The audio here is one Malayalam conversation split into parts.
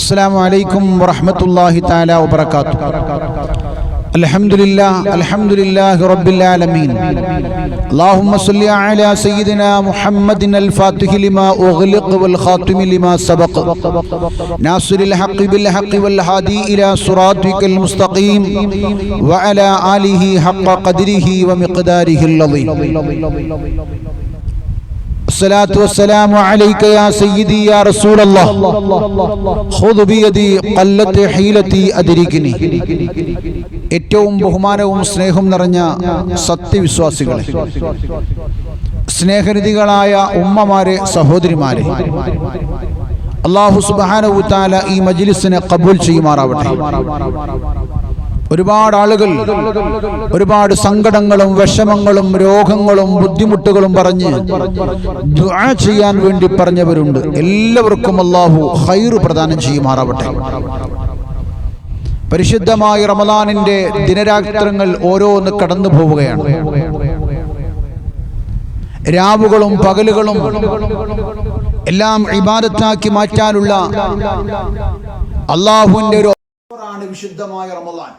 السلام عليكم ورحمة الله تعالى وبركاته. الحمد لله رب العالمين. اللهم صل على سيدنا محمد الفاتح لما أغلق والخاتم لما سبق ناصر الحق بالحق والهادي إلى صراطك المستقيم وعلى آله حق قدره ومقداره العظيم. الصلاة والسلام عليك يا سيدي يا رسول الله خذ بيدي قلت حيلتي أدركني. ഏറ്റവും ബഹുമാനവും സ്നേഹവും നിറഞ്ഞ സത്യവിശ്വാസികളെ, സ്നേഹനിധികളായ ഉമ്മമാരെ, സഹോദരിമാരെ, അല്ലാഹു സുബ്ഹാനഹു വ തആല ഈ മജ്ലിസിനെ ഖബൂൽ ചെയ്യുമാറാവട്ടെ. ഒരുപാട് ആളുകൾ ഒരുപാട് സങ്കടങ്ങളും വിഷമങ്ങളും രോഗങ്ങളും ബുദ്ധിമുട്ടുകളും പറഞ്ഞ് ദുആ ചെയ്യാൻ വേണ്ടി പറഞ്ഞവരുണ്ട്. എല്ലാവർക്കും അല്ലാഹു ഖൈർ പ്രദാനം ചെയ്യുമാറാവട്ടെ. പരിശുദ്ധമായ റമളാനിന്റെ ദിനരാത്രങ്ങൾ ഓരോന്ന് കടന്നു പോവുകയാണ്. രാവുകളും പകലുകളും എല്ലാം ഇബാദത്താക്കി മാറ്റാനുള്ള അല്ലാഹുവിന്റെ ഒരു ഓഫറാണ് വിശുദ്ധമായ റമളാൻ.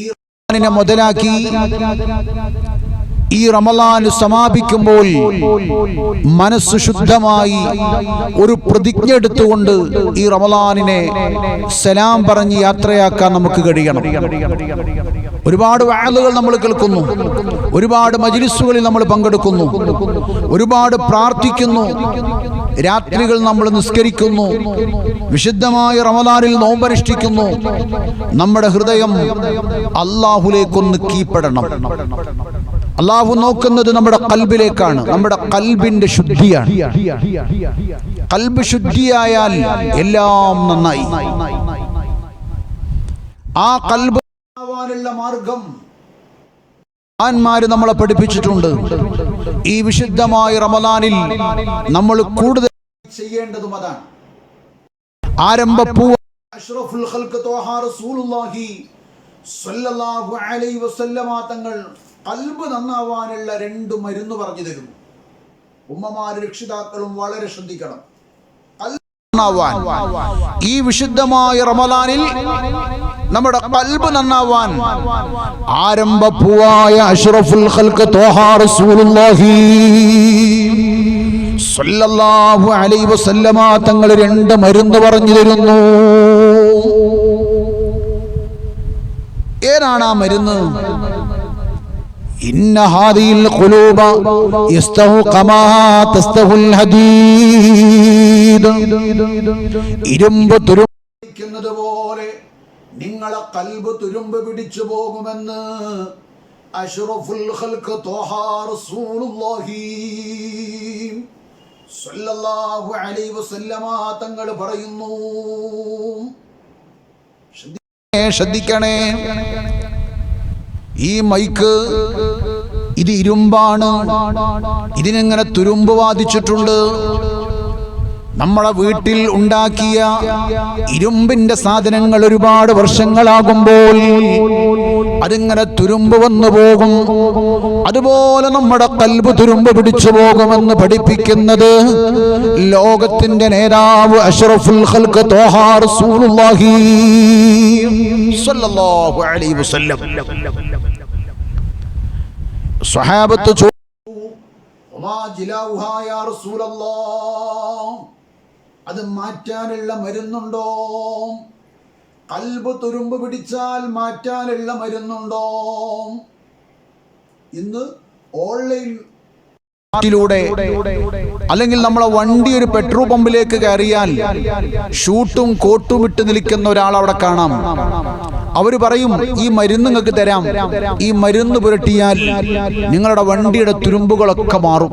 ഈ റമളാനിനെ മുതലാക്കി ഈ റമളാൻ സമാപിക്കുമ്പോൾ മനസ്സ് ശുദ്ധമായി ഒരു പ്രതിജ്ഞ എടുത്തുകൊണ്ട് ഈ റമളാനിനെ സലാം പറഞ്ഞ് യാത്രയാക്കാൻ നമുക്ക് കഴിയണം. ഒരുപാട് വഅലുകൾ നമ്മൾ കേൾക്കുന്നു, ഒരുപാട് മജ്ലിസുകളിൽ നമ്മൾ പങ്കെടുക്കുന്നു, ഒരുപാട് പ്രാർത്ഥിക്കുന്നു, രാത്രികൾ നമ്മൾ നിസ്കരിക്കുന്നു, വിശുദ്ധമായ റമളാനിൽ നോമ്പനുഷ്ഠിക്കുന്നു. നമ്മുടെ ഹൃദയം അല്ലാഹുവിലേക്കൊന്ന് കീഴ്പ്പെടണം. അല്ലാഹു നോക്കുന്നത് നമ്മുടെ ഖൽബിലേക്കാണ്, നമ്മുടെ ഖൽബിന്റെ ശുദ്ധിയാണ്. ഖൽബ് ശുദ്ധിയായാൽ എല്ലാം നന്നായി. ആ ഖൽബ് ആവാനുള്ള മാർഗം മഹാന്മാര് നമ്മളെ പഠിപ്പിച്ചിട്ടുണ്ട്. ഈ വിശുദ്ധമായ റമളാനിൽ നമ്മൾ കൂടുതൽ ചെയ്യേണ്ടതും അതാണ്. ആരംഭപ്പൂ അഷ്റഫുൽ ഖൽഖ് ത്വാഹ റസൂലുള്ളാഹി സ്വല്ലല്ലാഹു അലൈഹി വസല്ലമ തങ്ങൾ ഖൽബ് നന്നാവാനുള്ള 2 മരുന്ന് പറഞ്ഞു തരുന്നു. ഉമ്മമാരും രക്ഷിതാക്കളും വളരെ ശ്രദ്ധിക്കണം. ഈ വിശുദ്ധമായ റമളാനിൽ നമ്മുടെ ഖൽബ് നന്നാവാൻ ആരംഭപ്പൂവായ അഷ്റഫുൽ ഖൽഖ് ത്വാഹ റസൂലുള്ളാഹി സ്വല്ലല്ലാഹു അലൈഹി വസല്ലമ തങ്ങൾ 2 മരുന്ന് പറഞ്ഞു തരുന്നു. ഏതാണ് ആ മരുന്ന്? ഇന്ന ഹാദിൽ ഖുലൂബ യസ്തഹു കമാ തസ്തഹുൽ ഹദീദ്. ഇരുമ്പ് തുരുമ്പിക്കുന്നത് പോലെ നിങ്ങളെ ഖൽബ് തുരുമ്പ് പിടിച്ചു പോകുമെന്ന് അഷ്റഫുൽ ഖൽഖ് ത്വാഹ റസൂലുള്ളാഹി സ്വല്ലല്ലാഹു അലൈഹി വസല്ലമ തങ്ങൾ പറയുന്നു. ശ്രദ്ധിക്കണേ, ഈ മൈക്ക് ഇത് ഇരുമ്പാണ്, ഇതിനെങ്ങനെ തുരുമ്പ് ബാധിച്ചിട്ടുണ്ട്. നമ്മളെ വീട്ടിൽ ഉണ്ടാക്കിയ ഇരുമ്പിന്റെ സാധനങ്ങൾ ഒരുപാട് വർഷങ്ങളാകുമ്പോൾ അതിങ്ങനെ തുരുമ്പ് വന്നു പോകും. അതുപോലെ നമ്മുടെ ഖൽബ് തുരുമ്പ് പിടിച്ചു പോകുമെന്ന് പഠിപ്പിക്കുന്നത് ലോകത്തിന്റെ നേതാവ് അഷ്റഫുൽ ഖൽഖ് ത്വാഹ റസൂലുള്ളാഹി സ്വല്ലല്ലാഹു അലൈഹി വസല്ലം. സ്വഹാബത്ത് ചോദിച്ചു, വമാ ജിലാഉഹാ യാ റസൂലല്ലാഹ്, അത് മാറ്റാനുള്ള മരുന്നുണ്ടോ? ഖൽബ് തുരുമ്പ് പിടിച്ചാൽ മാറ്റാനുള്ള മരുന്നുണ്ടോ? ഇന്ന് ഓൺലൈൻ അല്ലെങ്കിൽ നമ്മളെ വണ്ടി ഒരു പെട്രോൾ പമ്പിലേക്ക് കയറിയാൽ ഷൂട്ടും കോട്ടും ഇട്ട് നിൽക്കുന്ന ഒരാൾ അവിടെ കാണാം. അവര് പറയും, ഈ മരുന്ന് നിങ്ങൾക്ക് തരാം, ഈ മരുന്ന് പുരട്ടിയാൽ നിങ്ങളുടെ വണ്ടിയുടെ തുരുമ്പുകളൊക്കെ മാറും.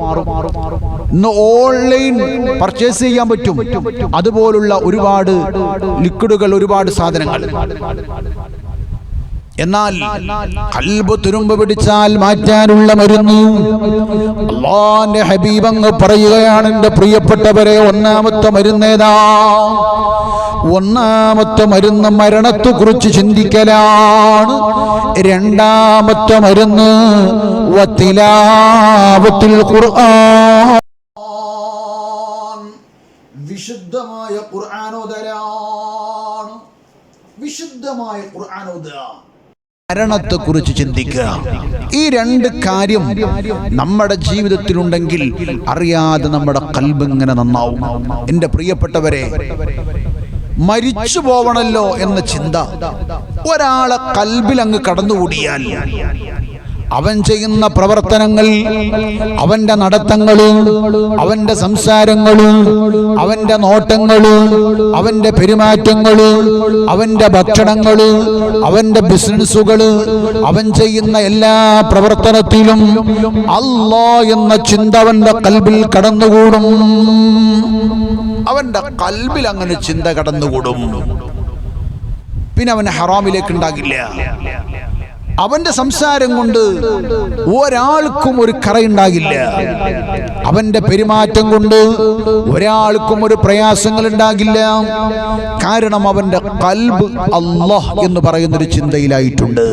ഇന്ന് ഓൺലൈൻ പർച്ചേസ് ചെയ്യാൻ പറ്റും അതുപോലുള്ള ഒരുപാട് ലിക്വിഡുകൾ, ഒരുപാട് സാധനങ്ങൾ. എന്നാൽ ഖൽബ് തുരുമ്പ് പിടിച്ചാൽ മാറ്റാനുള്ള മരുന്ന് അല്ലാഹുവിന്റെ ഹബീബ് അങ്ങ് പറയുകയാണ്, എൻ്റെ പ്രിയപ്പെട്ടവരെ, ഒന്നാമത്തെ മരുന്നേതാ? ഒന്നാമത്തെ മരുന്ന് മരണത്തെക്കുറിച്ച് ചിന്തിക്കലാണ്. രണ്ടാമത്തെ മരുന്ന് വതിലാവത്തുൽ ഖുർആൻ, വിശുദ്ധമായ വിശുദ്ധമായ ഖുർആനോദലാണ്. വിശുദ്ധമായ ഖുർആനോദ. മരണത്തെക്കുറിച്ച് ചിന്തിക്കുക. ഈ രണ്ട് കാര്യം നമ്മുടെ ജീവിതത്തിലുണ്ടെങ്കിൽ അറിയാതെ നമ്മുടെ ഖൽബ് ഇങ്ങനെ നന്നാവും. എൻ്റെ പ്രിയപ്പെട്ടവരെ, മരിച്ചു പോവണല്ലോ എന്ന ചിന്ത ഒരാളെ ഖൽബിൽ അങ്ങ് കടന്നുകൂടിയാൽ അവൻ ചെയ്യുന്ന പ്രവർത്തനങ്ങൾ, അവന്റെ നടത്തങ്ങള്, അവന്റെ സംസാരങ്ങള്, അവന്റെ നോട്ടങ്ങള്, അവന്റെ പെരുമാറ്റങ്ങള്, അവന്റെ ഭക്ഷണങ്ങള്, അവന്റെ ബിസിനസ്സുകള്, അവൻ ചെയ്യുന്ന എല്ലാ പ്രവർത്തനത്തിലും അല്ലാഹ് എന്ന ചിന്ത അവന്റെ ഖൽബിൽ കടന്നുകൂടും. അവന്റെ ഖൽബിൽ അങ്ങനെ ചിന്ത കടന്നുകൂടും. പിന്നെ അവൻ ഹറാമിലേക്ക് ഉണ്ടാകില്ല. അവന്റെ സംസാരം കൊണ്ട് ഒരാൾക്കും ഒരു കറയുണ്ടാകില്ല. അവന്റെ പെരുമാറ്റം കൊണ്ട് ഒരാൾക്കും ഒരു പ്രയാസങ്ങൾ ഉണ്ടാകില്ല. കാരണം അവന്റെ ഖൽബ് അല്ലാഹ് എന്ന് പറയുന്നൊരു ചിന്തയിലായിട്ടുണ്ട്.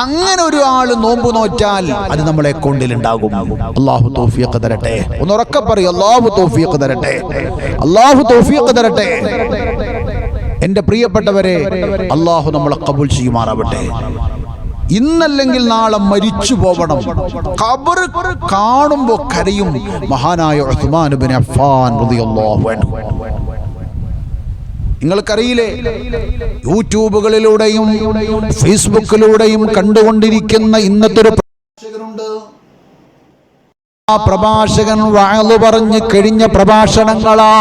അങ്ങനെ ഒരു ആള് നോമ്പ് നോറ്റാൽ അത് നമ്മളെ അക്കൗണ്ടിൽ ഉണ്ടാകും. അല്ലാഹു തൗഫീഖ് തരട്ടെ. ഒന്ന് ഉറക്കെ പറയൂ, അല്ലാഹു തൗഫീഖ് തരട്ടെ, അല്ലാഹു തൗഫീഖ് തരട്ടെ. എൻ്റെ പ്രിയപ്പെട്ടവരെ, അല്ലാഹു നമ്മളെ ഖബൂൽ ചെയ്യുമാറാവട്ടെ. ഇന്നല്ലെങ്കിൽ നാളെ മരിച്ചു പോവണം. ഖബർ കാണുമ്പോൾ കരയും മഹാനായ ഉസ്മാൻ ഇബ്നു അഫ്ഫാൻ റളിയല്ലാഹു അൻഹു. നിങ്ങൾക്കറിയില്ലേ, യൂട്യൂബുകളിലൂടെയും ഫേസ്ബുക്കിലൂടെയും കണ്ടുകൊണ്ടിരിക്കുന്ന ഇന്നത്തെ ഒരു പ്രഭാഷകനുണ്ട്. ആ പ്രഭാഷകൻ വഅദ് പറഞ്ഞ് കഴിഞ്ഞ പ്രഭാഷണങ്ങളാ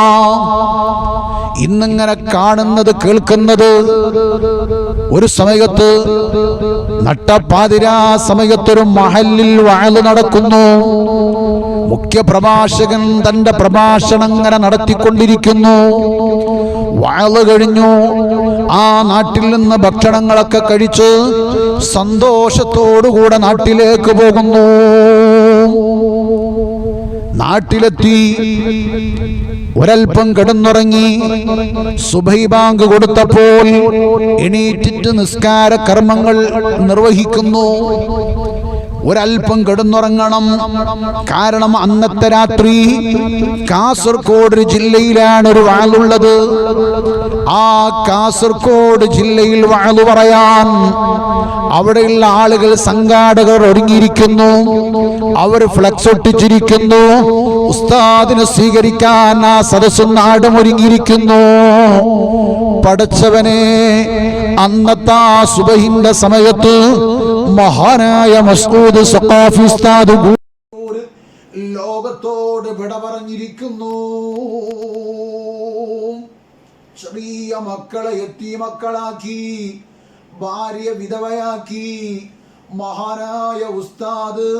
ഇന്നിങ്ങനെ കാണുന്നത്, കേൾക്കുന്നത്. ഒരു സമയത്ത് നട്ടപ്പാതിരാ സമയത്തൊരു മഹല്ലിൽ വഅദ് നടക്കുന്നു. മുഖ്യ പ്രഭാഷകൻ തന്റെ പ്രഭാഷണം ഇങ്ങനെ നടത്തിക്കൊണ്ടിരിക്കുന്നു. വഅദ് കഴിഞ്ഞു. ആ നാട്ടിൽ നിന്ന് ഭക്ഷണങ്ങളൊക്കെ കഴിച്ച് സന്തോഷത്തോടുകൂടെ നാട്ടിലേക്ക് പോകുന്നു. നാട്ടിലെത്തി ഒരൽപ്പം കിടന്നുറങ്ങി. സുബഹി ബാങ്ക് കൊടുത്തപ്പോൾ എണീറ്റിട്ട് നിസ്കാര കർമ്മങ്ങൾ നിർവഹിക്കുന്നു. ഒരൽപ്പം കിടന്നുറങ്ങണം. കാരണം അന്നത്തെ രാത്രി കാസർഗോഡ് ജില്ലയിലാണ് ഒരു വഅദുള്ളത്. ആ കാസർഗോഡ് ജില്ലയിൽ വഅദ് പറയാൻ അവിടെയുള്ള ആളുകൾ, സംഘാടകർ ഒരുങ്ങിയിരിക്കുന്നു. അവർ ഫ്ലക്സ് ഒട്ടിച്ചിരിക്കുന്നു. ഉസ്താദിനെ സ്വീകരിക്കാൻ ആ സദസ്സും നാടും ഒരുങ്ങിയിരിക്കുന്നു. പടച്ചവനെ, അന്നത്തെ ആ സുബഹിന്റെ സമയത്ത് മഹാനായ മസ്ഊദ് സഖാഫി ഉസ്താദ് ലോകത്തോട് വിട പറഞ്ഞിരിക്കുന്നു. ചെറിയ മക്കളെ യതീമക്കളാക്കി, ഭാര്യ വിധവയാക്കി മഹാനായ ഉസ്താദ്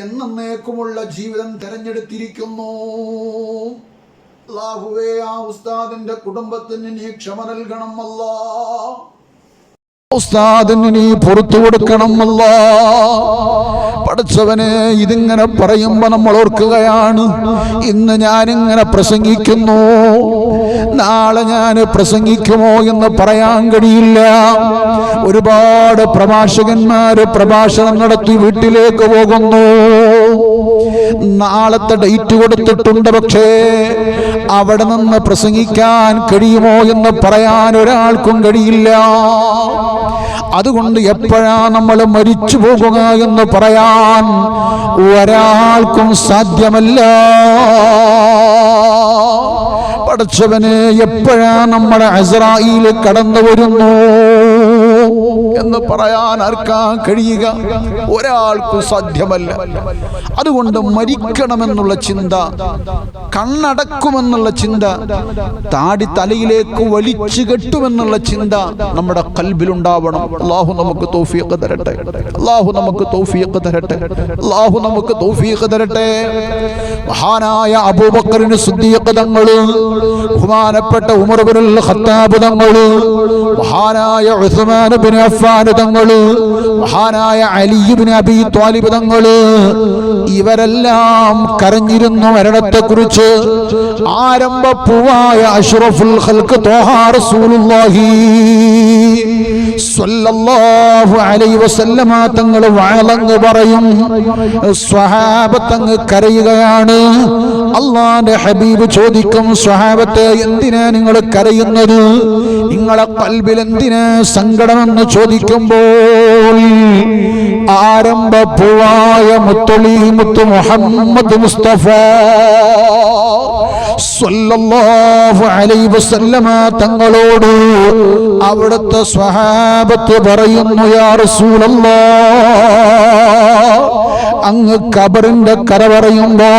എന്നേക്കുമുള്ള ജീവിതം തെരഞ്ഞെടുത്തിരിക്കുന്നു. അല്ലാഹുവേ, ആ ഉസ്താദിന്റെ കുടുംബത്തിന് നീ ക്ഷമ നൽകണം അല്ലാഹ്. ഉസ്താദിന് നീ പുറത്തു കൊടുക്കണം അല്ലാഹ്. പടച്ചവനെ, ഇതിങ്ങനെ പറയുമ്പോ നമ്മൾ ഓർക്കുകയാണ്, ഇന്ന് ഞാനിങ്ങനെ പ്രസംഗിക്കുന്നു, നാളെ ഞാൻ പ്രസംഗിക്കുമോ എന്ന് പറയാൻ കഴിയില്ല. ഒരുപാട് പ്രഭാഷകന്മാര് പ്രഭാഷണം നടത്തി വീട്ടിലേക്ക് പോകുന്നു. നാളത്തെ ഡേറ്റ് കൊടുത്തിട്ടുണ്ട്. പക്ഷേ അവിടെ നിന്ന് പ്രസംഗിക്കാൻ കഴിയുമോ എന്ന് പറയാൻ ഒരാൾക്കും കഴിയില്ല. അതുകൊണ്ട് എപ്പോഴാ നമ്മൾ മരിച്ചു പോകുക എന്ന് പറയാൻ ഒരാൾക്കും സാധ്യമല്ല. പടച്ചവനെ, എപ്പോഴാ നമ്മുടെ അസ്രായീൽ കടന്നു വരുന്നു എന്ന് പറയാൻ ആർക്കാ കഴിയുക? ഒരാൾക്കും സാധ്യമല്ല. അതുകൊണ്ട് മരിക്കണമെന്നുള്ള ചിന്ത, കണ്ണടക്കുമെന്നുള്ള ചിന്ത, താടി തലയിലേക്ക് വലിച്ചു കെട്ടുമെന്നുള്ള ചിന്ത നമ്മുടെ ഖൽബിലുണ്ടാവണം. അല്ലാഹു നമുക്ക് തൗഫീഖ് തരട്ടെ, അല്ലാഹു നമുക്ക് തൗഫീഖ് തരട്ടെ, അല്ലാഹു നമുക്ക് തൗഫീഖ് തരട്ടെ. മഹാനായ അബൂബക്കർ സിദ്ദീഖ് തങ്ങൾ, ബഹുമാനപ്പെട്ട ഉമർ ഇബ്നുൽ ഖത്താബ് തങ്ങൾ, മഹാനായ ഉസ്മാൻ ഇബ്നു അഫ്ഫാൻ തങ്ങൾ, മഹാനായ അലി ഇബ്നു അബീ ത്വാലിബ് തങ്ങൾ, ഇവരെല്ലാം കരഞ്ഞിരുന്നു മരണത്തെക്കുറിച്ച്. ആരംഭപ്പൂവായ അഷ്റഫുൽ ഖൽഖ് ത്വാഹ റസൂലുള്ളാഹി സ്വല്ലല്ലാഹു അലൈഹി വസല്ലമ തങ്ങൾ വഅലങ്ങ് പറയും, സ്വഹാബത്തങ്ങ് കരയുകയാണ്. അല്ലാഹുവിന്റെ ഹബീബ് ചോദിക്കും, സ്വഹാബത്തെ എന്തിനാ നിങ്ങൾ കരയുന്നത്? നിങ്ങളെ ഖൽബിൽ എന്തിനാ സങ്കടമെന്ന് ചോദിക്കുമ്പോൾ ആരംഭപ്പൂവായ മുത്തൊളി മുത്തു മുഹമ്മദ് മുസ്തഫ സ്വല്ലല്ലാഹു അലൈഹി വസല്ലമ തങ്ങളോട് അവിടുത്തെ സ്വഹാബത്ത് പറയുന്നു, യാ റസൂലല്ലാഹ്, അങ്ങ് ഖബറിന്റെ കര പറയുമ്പോ,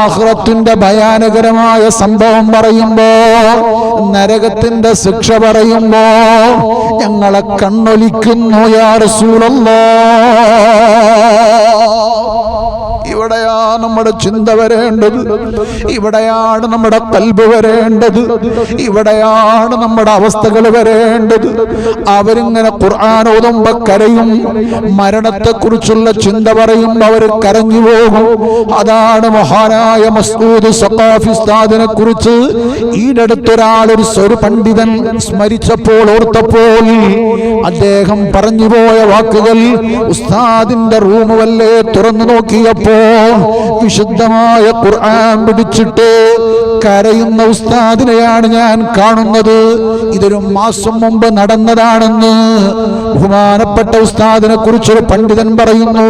ആഖിറത്തിന്റെ ഭയാനകരമായ സംഭവം പറയുമ്പോ, നരകത്തിന്റെ ശിക്ഷ പറയുമ്പോ ഞങ്ങളെ കണ്ണൊലിക്കുന്നു യാ റസൂലല്ലാഹ്. ഇവിടെയാണ് നമ്മുടെ ചിന്ത വരേണ്ടത്, ഇവിടെയാണ് നമ്മുടെ ഖൽബ് വരേണ്ടത്, ഇവിടെയാണ് നമ്മുടെ അവസ്ഥകൾ വരേണ്ടത്. അവരിങ്ങനെ ഖുർആൻ ഓതുമ്പോ കരയും, മരണത്തെക്കുറിച്ചുള്ള ചിന്ത പറയുമ്പോൾ അവർ കരഞ്ഞു പോകും. അതാണ് മഹാനായ മസ്ഊദ് സഖാഫി ഉസ്താദിനെ കുറിച്ച് ഒരു പണ്ഡിതൻ സ്മരിച്ചപ്പോൾ, ഓർത്തപ്പോൾ അദ്ദേഹം പറഞ്ഞുപോയ വാക്കുകൾ, ഉസ്താദിന്റെ റൂം വല്ലേ തുറന്നു നോക്കിയപ്പോ വിശുദ്ധമായ ഖുർആൻ പിടിച്ചിട്ട് കരയുന്ന ഉസ്താദിനെയാണ് ഞാൻ കാണുന്നത്. ഇതൊരു മാസം മുമ്പ് നടന്നതാണെന്ന് ബഹുമാനപ്പെട്ട ഉസ്താദിനെ കുറിച്ചൊരു പണ്ഡിതൻ പറയുന്നു.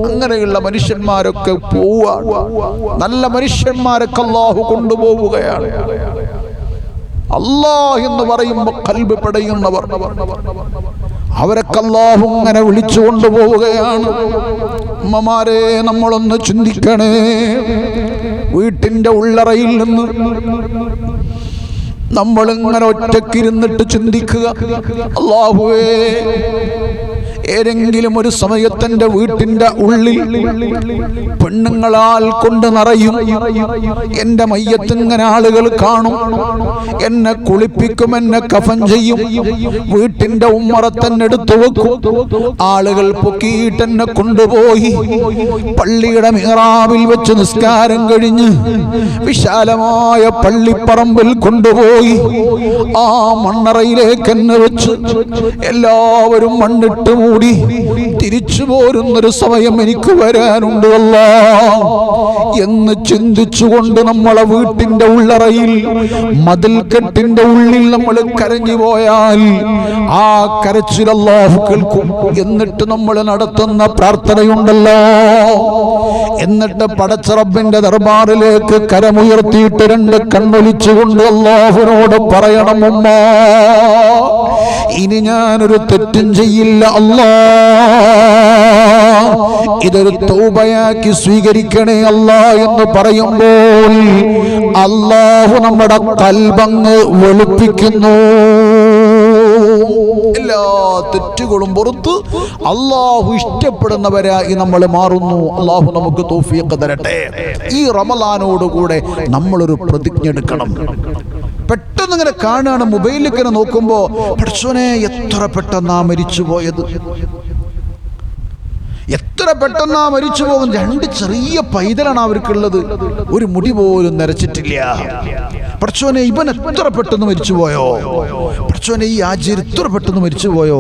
അങ്ങനെയുള്ള മനുഷ്യന്മാരൊക്കെ പോവുകയാണ്. നല്ല മനുഷ്യന്മാരൊക്കെ അല്ലാഹു കൊണ്ടുപോവുകയാണ്. അല്ലാഹ് എന്ന് പറയുമ്പോൾ ഖൽബ് പടയുന്നവർ, അവരൊക്കെ അല്ലാഹു ഇങ്ങനെ വിളിച്ചു കൊണ്ടുപോവുകയാണ്. ഉമ്മമാരെ, നമ്മളൊന്ന് ചിന്തിക്കണേ. വീട്ടിന്റെ ഉള്ളറയിൽ നിന്ന് നമ്മളിങ്ങനെ ഒറ്റക്കിരുന്നിട്ട് ചിന്തിക്കുക, അല്ലാഹുവേ, ഏതെങ്കിലും ഒരു സമയത്തെന്റെ വീട്ടിന്റെ ഉള്ളിൽ പെണ്ണുങ്ങളാൽ കൊണ്ട് നിറയും. എന്റെ മയ്യത്തിങ്ങനെ ആളുകൾ കാണും, എന്നെ കുളിപ്പിക്കും, എന്നെ കഫൻ ചെയ്യും, വീട്ടിന്റെ ഉമ്മറത്തന്നെ എടുത്തു വെക്കും. ആളുകൾ പൊക്കിയിട്ട് എന്നെ കൊണ്ടുപോയി പള്ളിയുടെ മിഹ്റാബിൽ വെച്ച് നിസ്കാരം കഴിഞ്ഞ് വിശാലമായ പള്ളിപ്പറമ്പിൽ കൊണ്ടുപോയി ആ മണ്ണറയിലേക്ക് എന്നെ വെച്ച് എല്ലാവരും മണ്ണിട്ട് മൂടി തിരിച്ചു പോരുന്നൊരു സമയം എനിക്ക് വരാനുണ്ട് അല്ലാഹ് എന്ന് ചിന്തിച്ചുകൊണ്ട് നമ്മളെ വീട്ടിന്റെ ഉള്ളറയിൽ മതിൽക്കെട്ടിന്റെ ഉള്ളിൽ നമ്മൾ കരഞ്ഞു പോയാൽ ആ കരച്ചിൽ അല്ലാഹു കേൾക്കും. എന്നിട്ട് നമ്മൾ നടത്തുന്ന പ്രാർത്ഥനയുണ്ടല്ലോ, എന്നിട്ട് പടച്ച റബ്ബിന്റെ ദർബാറിലേക്ക് കരമുയർത്തിയിട്ട് രണ്ട് കണ്ണൊലിച്ചുകൊണ്ട് അല്ലാഹുവിനോട് പറയണം, ഉമ്മ, ഇനി ഞാനൊരു തെറ്റും ചെയ്യില്ല അല്ലാഹ്, ഇതൊരു തൗബയാക്കി സ്വീകരിക്കണേ അല്ലാഹ് എന്ന് പറയുമ്പോൾ അല്ലാഹു നമ്മുടെ ഖൽബങ്ങ് വെളുപ്പിക്കുന്നു. എല്ലാ തെറ്റുകളും പുറത്ത് അല്ലാഹു ഇഷ്ടപ്പെടുന്നവരായി നമ്മൾ മാറുന്നു. അല്ലാഹു നമുക്ക് തൗഫീഖ് തരട്ടെ. ഈ റമളാനോടുകൂടെ നമ്മളൊരു പ്രതിജ്ഞ എടുക്കണം. പെട്ടെന്ന് ഇങ്ങനെ കാണുകയാണ്, മൊബൈലിൽ ഇങ്ങനെ നോക്കുമ്പോ, പടച്ചോനെ എത്ര പെട്ടെന്നാ മരിച്ചു പോയത്, എത്ര പെട്ടെന്നാ മരിച്ചു പോകും. രണ്ട് ചെറിയ പൈതലാണ് അവർക്കുള്ളത്, ഒരു മുടി പോലും നരച്ചിട്ടില്ല. പടച്ചോനെ ഇവൻ എത്ര പെട്ടെന്ന് മരിച്ചു പോയോ, പടച്ചോനെ ഈ ആചാര്യ എത്ര പെട്ടെന്ന് മരിച്ചു പോയോ,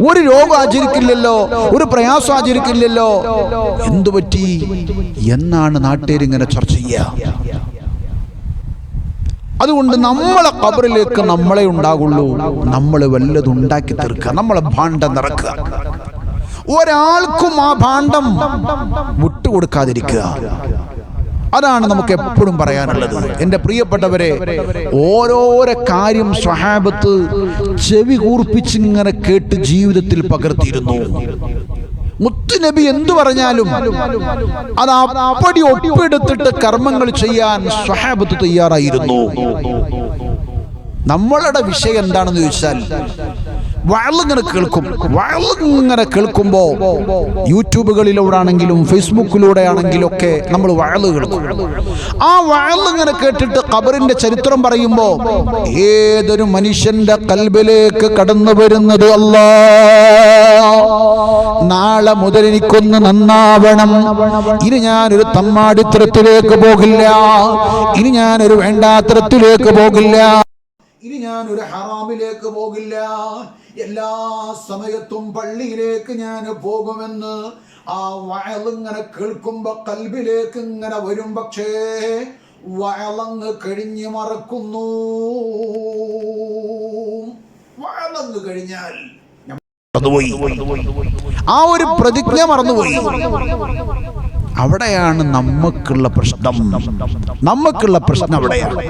ഒരു രോഗം ആചരിക്കില്ലല്ലോ, ഒരു പ്രയാസം ആചരിക്കില്ലല്ലോ, എന്തു പറ്റി എന്നാണ് നാട്ടുകാരിങ്ങനെ ചർച്ച ചെയ്യുക. അതുകൊണ്ട് നമ്മളെ ഖബറിലേക്ക് നമ്മളെ ഉണ്ടാകുള്ളൂ. നമ്മൾ വല്ലതും ഉണ്ടാക്കി തീർക്കുക, നമ്മളെ ഭാണ്ഡം നിറക്കുക. ഒരാൾക്കും ആ ഭാണ്ഡം വിട്ടുകൊടുക്കാതിരിക്കുക. അതാണ് നമുക്ക് എപ്പോഴും പറയാനുള്ളത്. എൻ്റെ പ്രിയപ്പെട്ടവരെ, ഓരോരോ കാര്യം സ്വഹാബത്ത് ചെവി കൂർപ്പിച്ചിങ്ങനെ കേട്ട് ജീവിതത്തിൽ പകർത്തിയിരുന്നു. മുത്തുനബി എന്തു പറഞ്ഞാലും അത് അപ്പടി ഒപ്പിയെടുത്തിട്ട് കർമ്മങ്ങൾ ചെയ്യാൻ സ്വഹാബത്ത് തയ്യാറായിരുന്നു. നമ്മളുടെ വിഷയം എന്താണെന്ന് ചോദിച്ചാൽ, വഅളിങ്ങനെ കേൾക്കുമ്പോ യൂട്യൂബുകളിലൂടെ ആണെങ്കിലും ഫേസ്ബുക്കിലൂടെ ആണെങ്കിലും ഒക്കെ നമ്മൾ വഅള് കേൾക്കും. ആ വഅളിങ്ങനെ കേട്ടിട്ട് ഖബറിന്റെ ചരിത്രം പറയുമ്പോ ഏതൊരു മനുഷ്യന്റെ ഖൽബിലേക്ക് കടന്നു വരുന്നത്, അല്ലാഹ് നാളെ മുതൽ എനിക്കൊന്ന് നന്നാവണം, ഇനി ഞാനൊരു തമ്മാടിത്തരത്തിലേക്ക് പോകില്ല, ഇനി ഞാനൊരു വേണ്ടാത്തരത്തിലേക്ക് പോകില്ല ഇനി ഞാൻ ഒരു ഹറാമിലേക്ക് പോകില്ല, എല്ലാ സമയത്തും പള്ളിയിലേക്ക് ഞാൻ പോകുമെന്ന് ആ വഅലിങ്ങനെ കേൾക്കുമ്പോ കൽബിലേക്ക് ഇങ്ങനെ വരും. പക്ഷേ വഅലങ്ങ് കഴിഞ്ഞ് മറക്കുന്നു. വഅലങ്ങ് കഴിഞ്ഞാൽ ആ ഒരു പ്രതിജ്ഞ മറന്നുപോയി. അവിടെയാണ് നമുക്കുള്ള പ്രശ്നം. അവിടെയാണ്.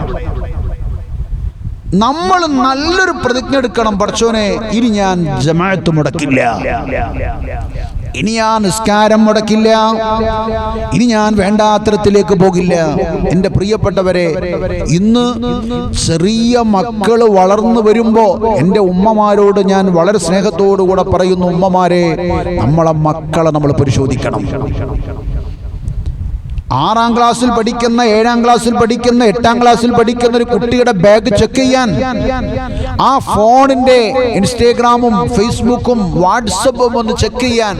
നമ്മൾ നല്ലൊരു പ്രതിജ്ഞ എടുക്കണം. പടച്ചോനെ, ഇനി ഞാൻ ജമാഅത്ത് മുടക്കില്ല, ഇനി ഞാൻ നിസ്കാരം മുടക്കില്ല, ഇനി ഞാൻ വേണ്ടാത്തരത്തിലേക്ക് പോകില്ല. എൻ്റെ പ്രിയപ്പെട്ടവരെ, ഇന്ന് ചെറിയ മക്കൾ വളർന്നു വരുമ്പോ എൻ്റെ ഉമ്മമാരോട് ഞാൻ വളരെ സ്നേഹത്തോടുകൂടെ പറയുന്നു, ഉമ്മമാരെ, നമ്മളെ മക്കളെ നമ്മൾ പരിശോധിക്കണം. 6ാം ക്ലാസ്സിൽ പഠിക്കുന്ന, 7ാം ക്ലാസ്സിൽ പഠിക്കുന്ന, 8ാം ക്ലാസ്സിൽ പഠിക്കുന്ന ഒരു കുട്ടിയുടെ ബാഗ് ചെക്ക് ചെയ്യാൻ, ആ ഫോണിന്റെ ഇൻസ്റ്റാഗ്രാമും ഫേസ്ബുക്കും വാട്സപ്പും ഒന്ന് ചെക്ക് ചെയ്യാൻ,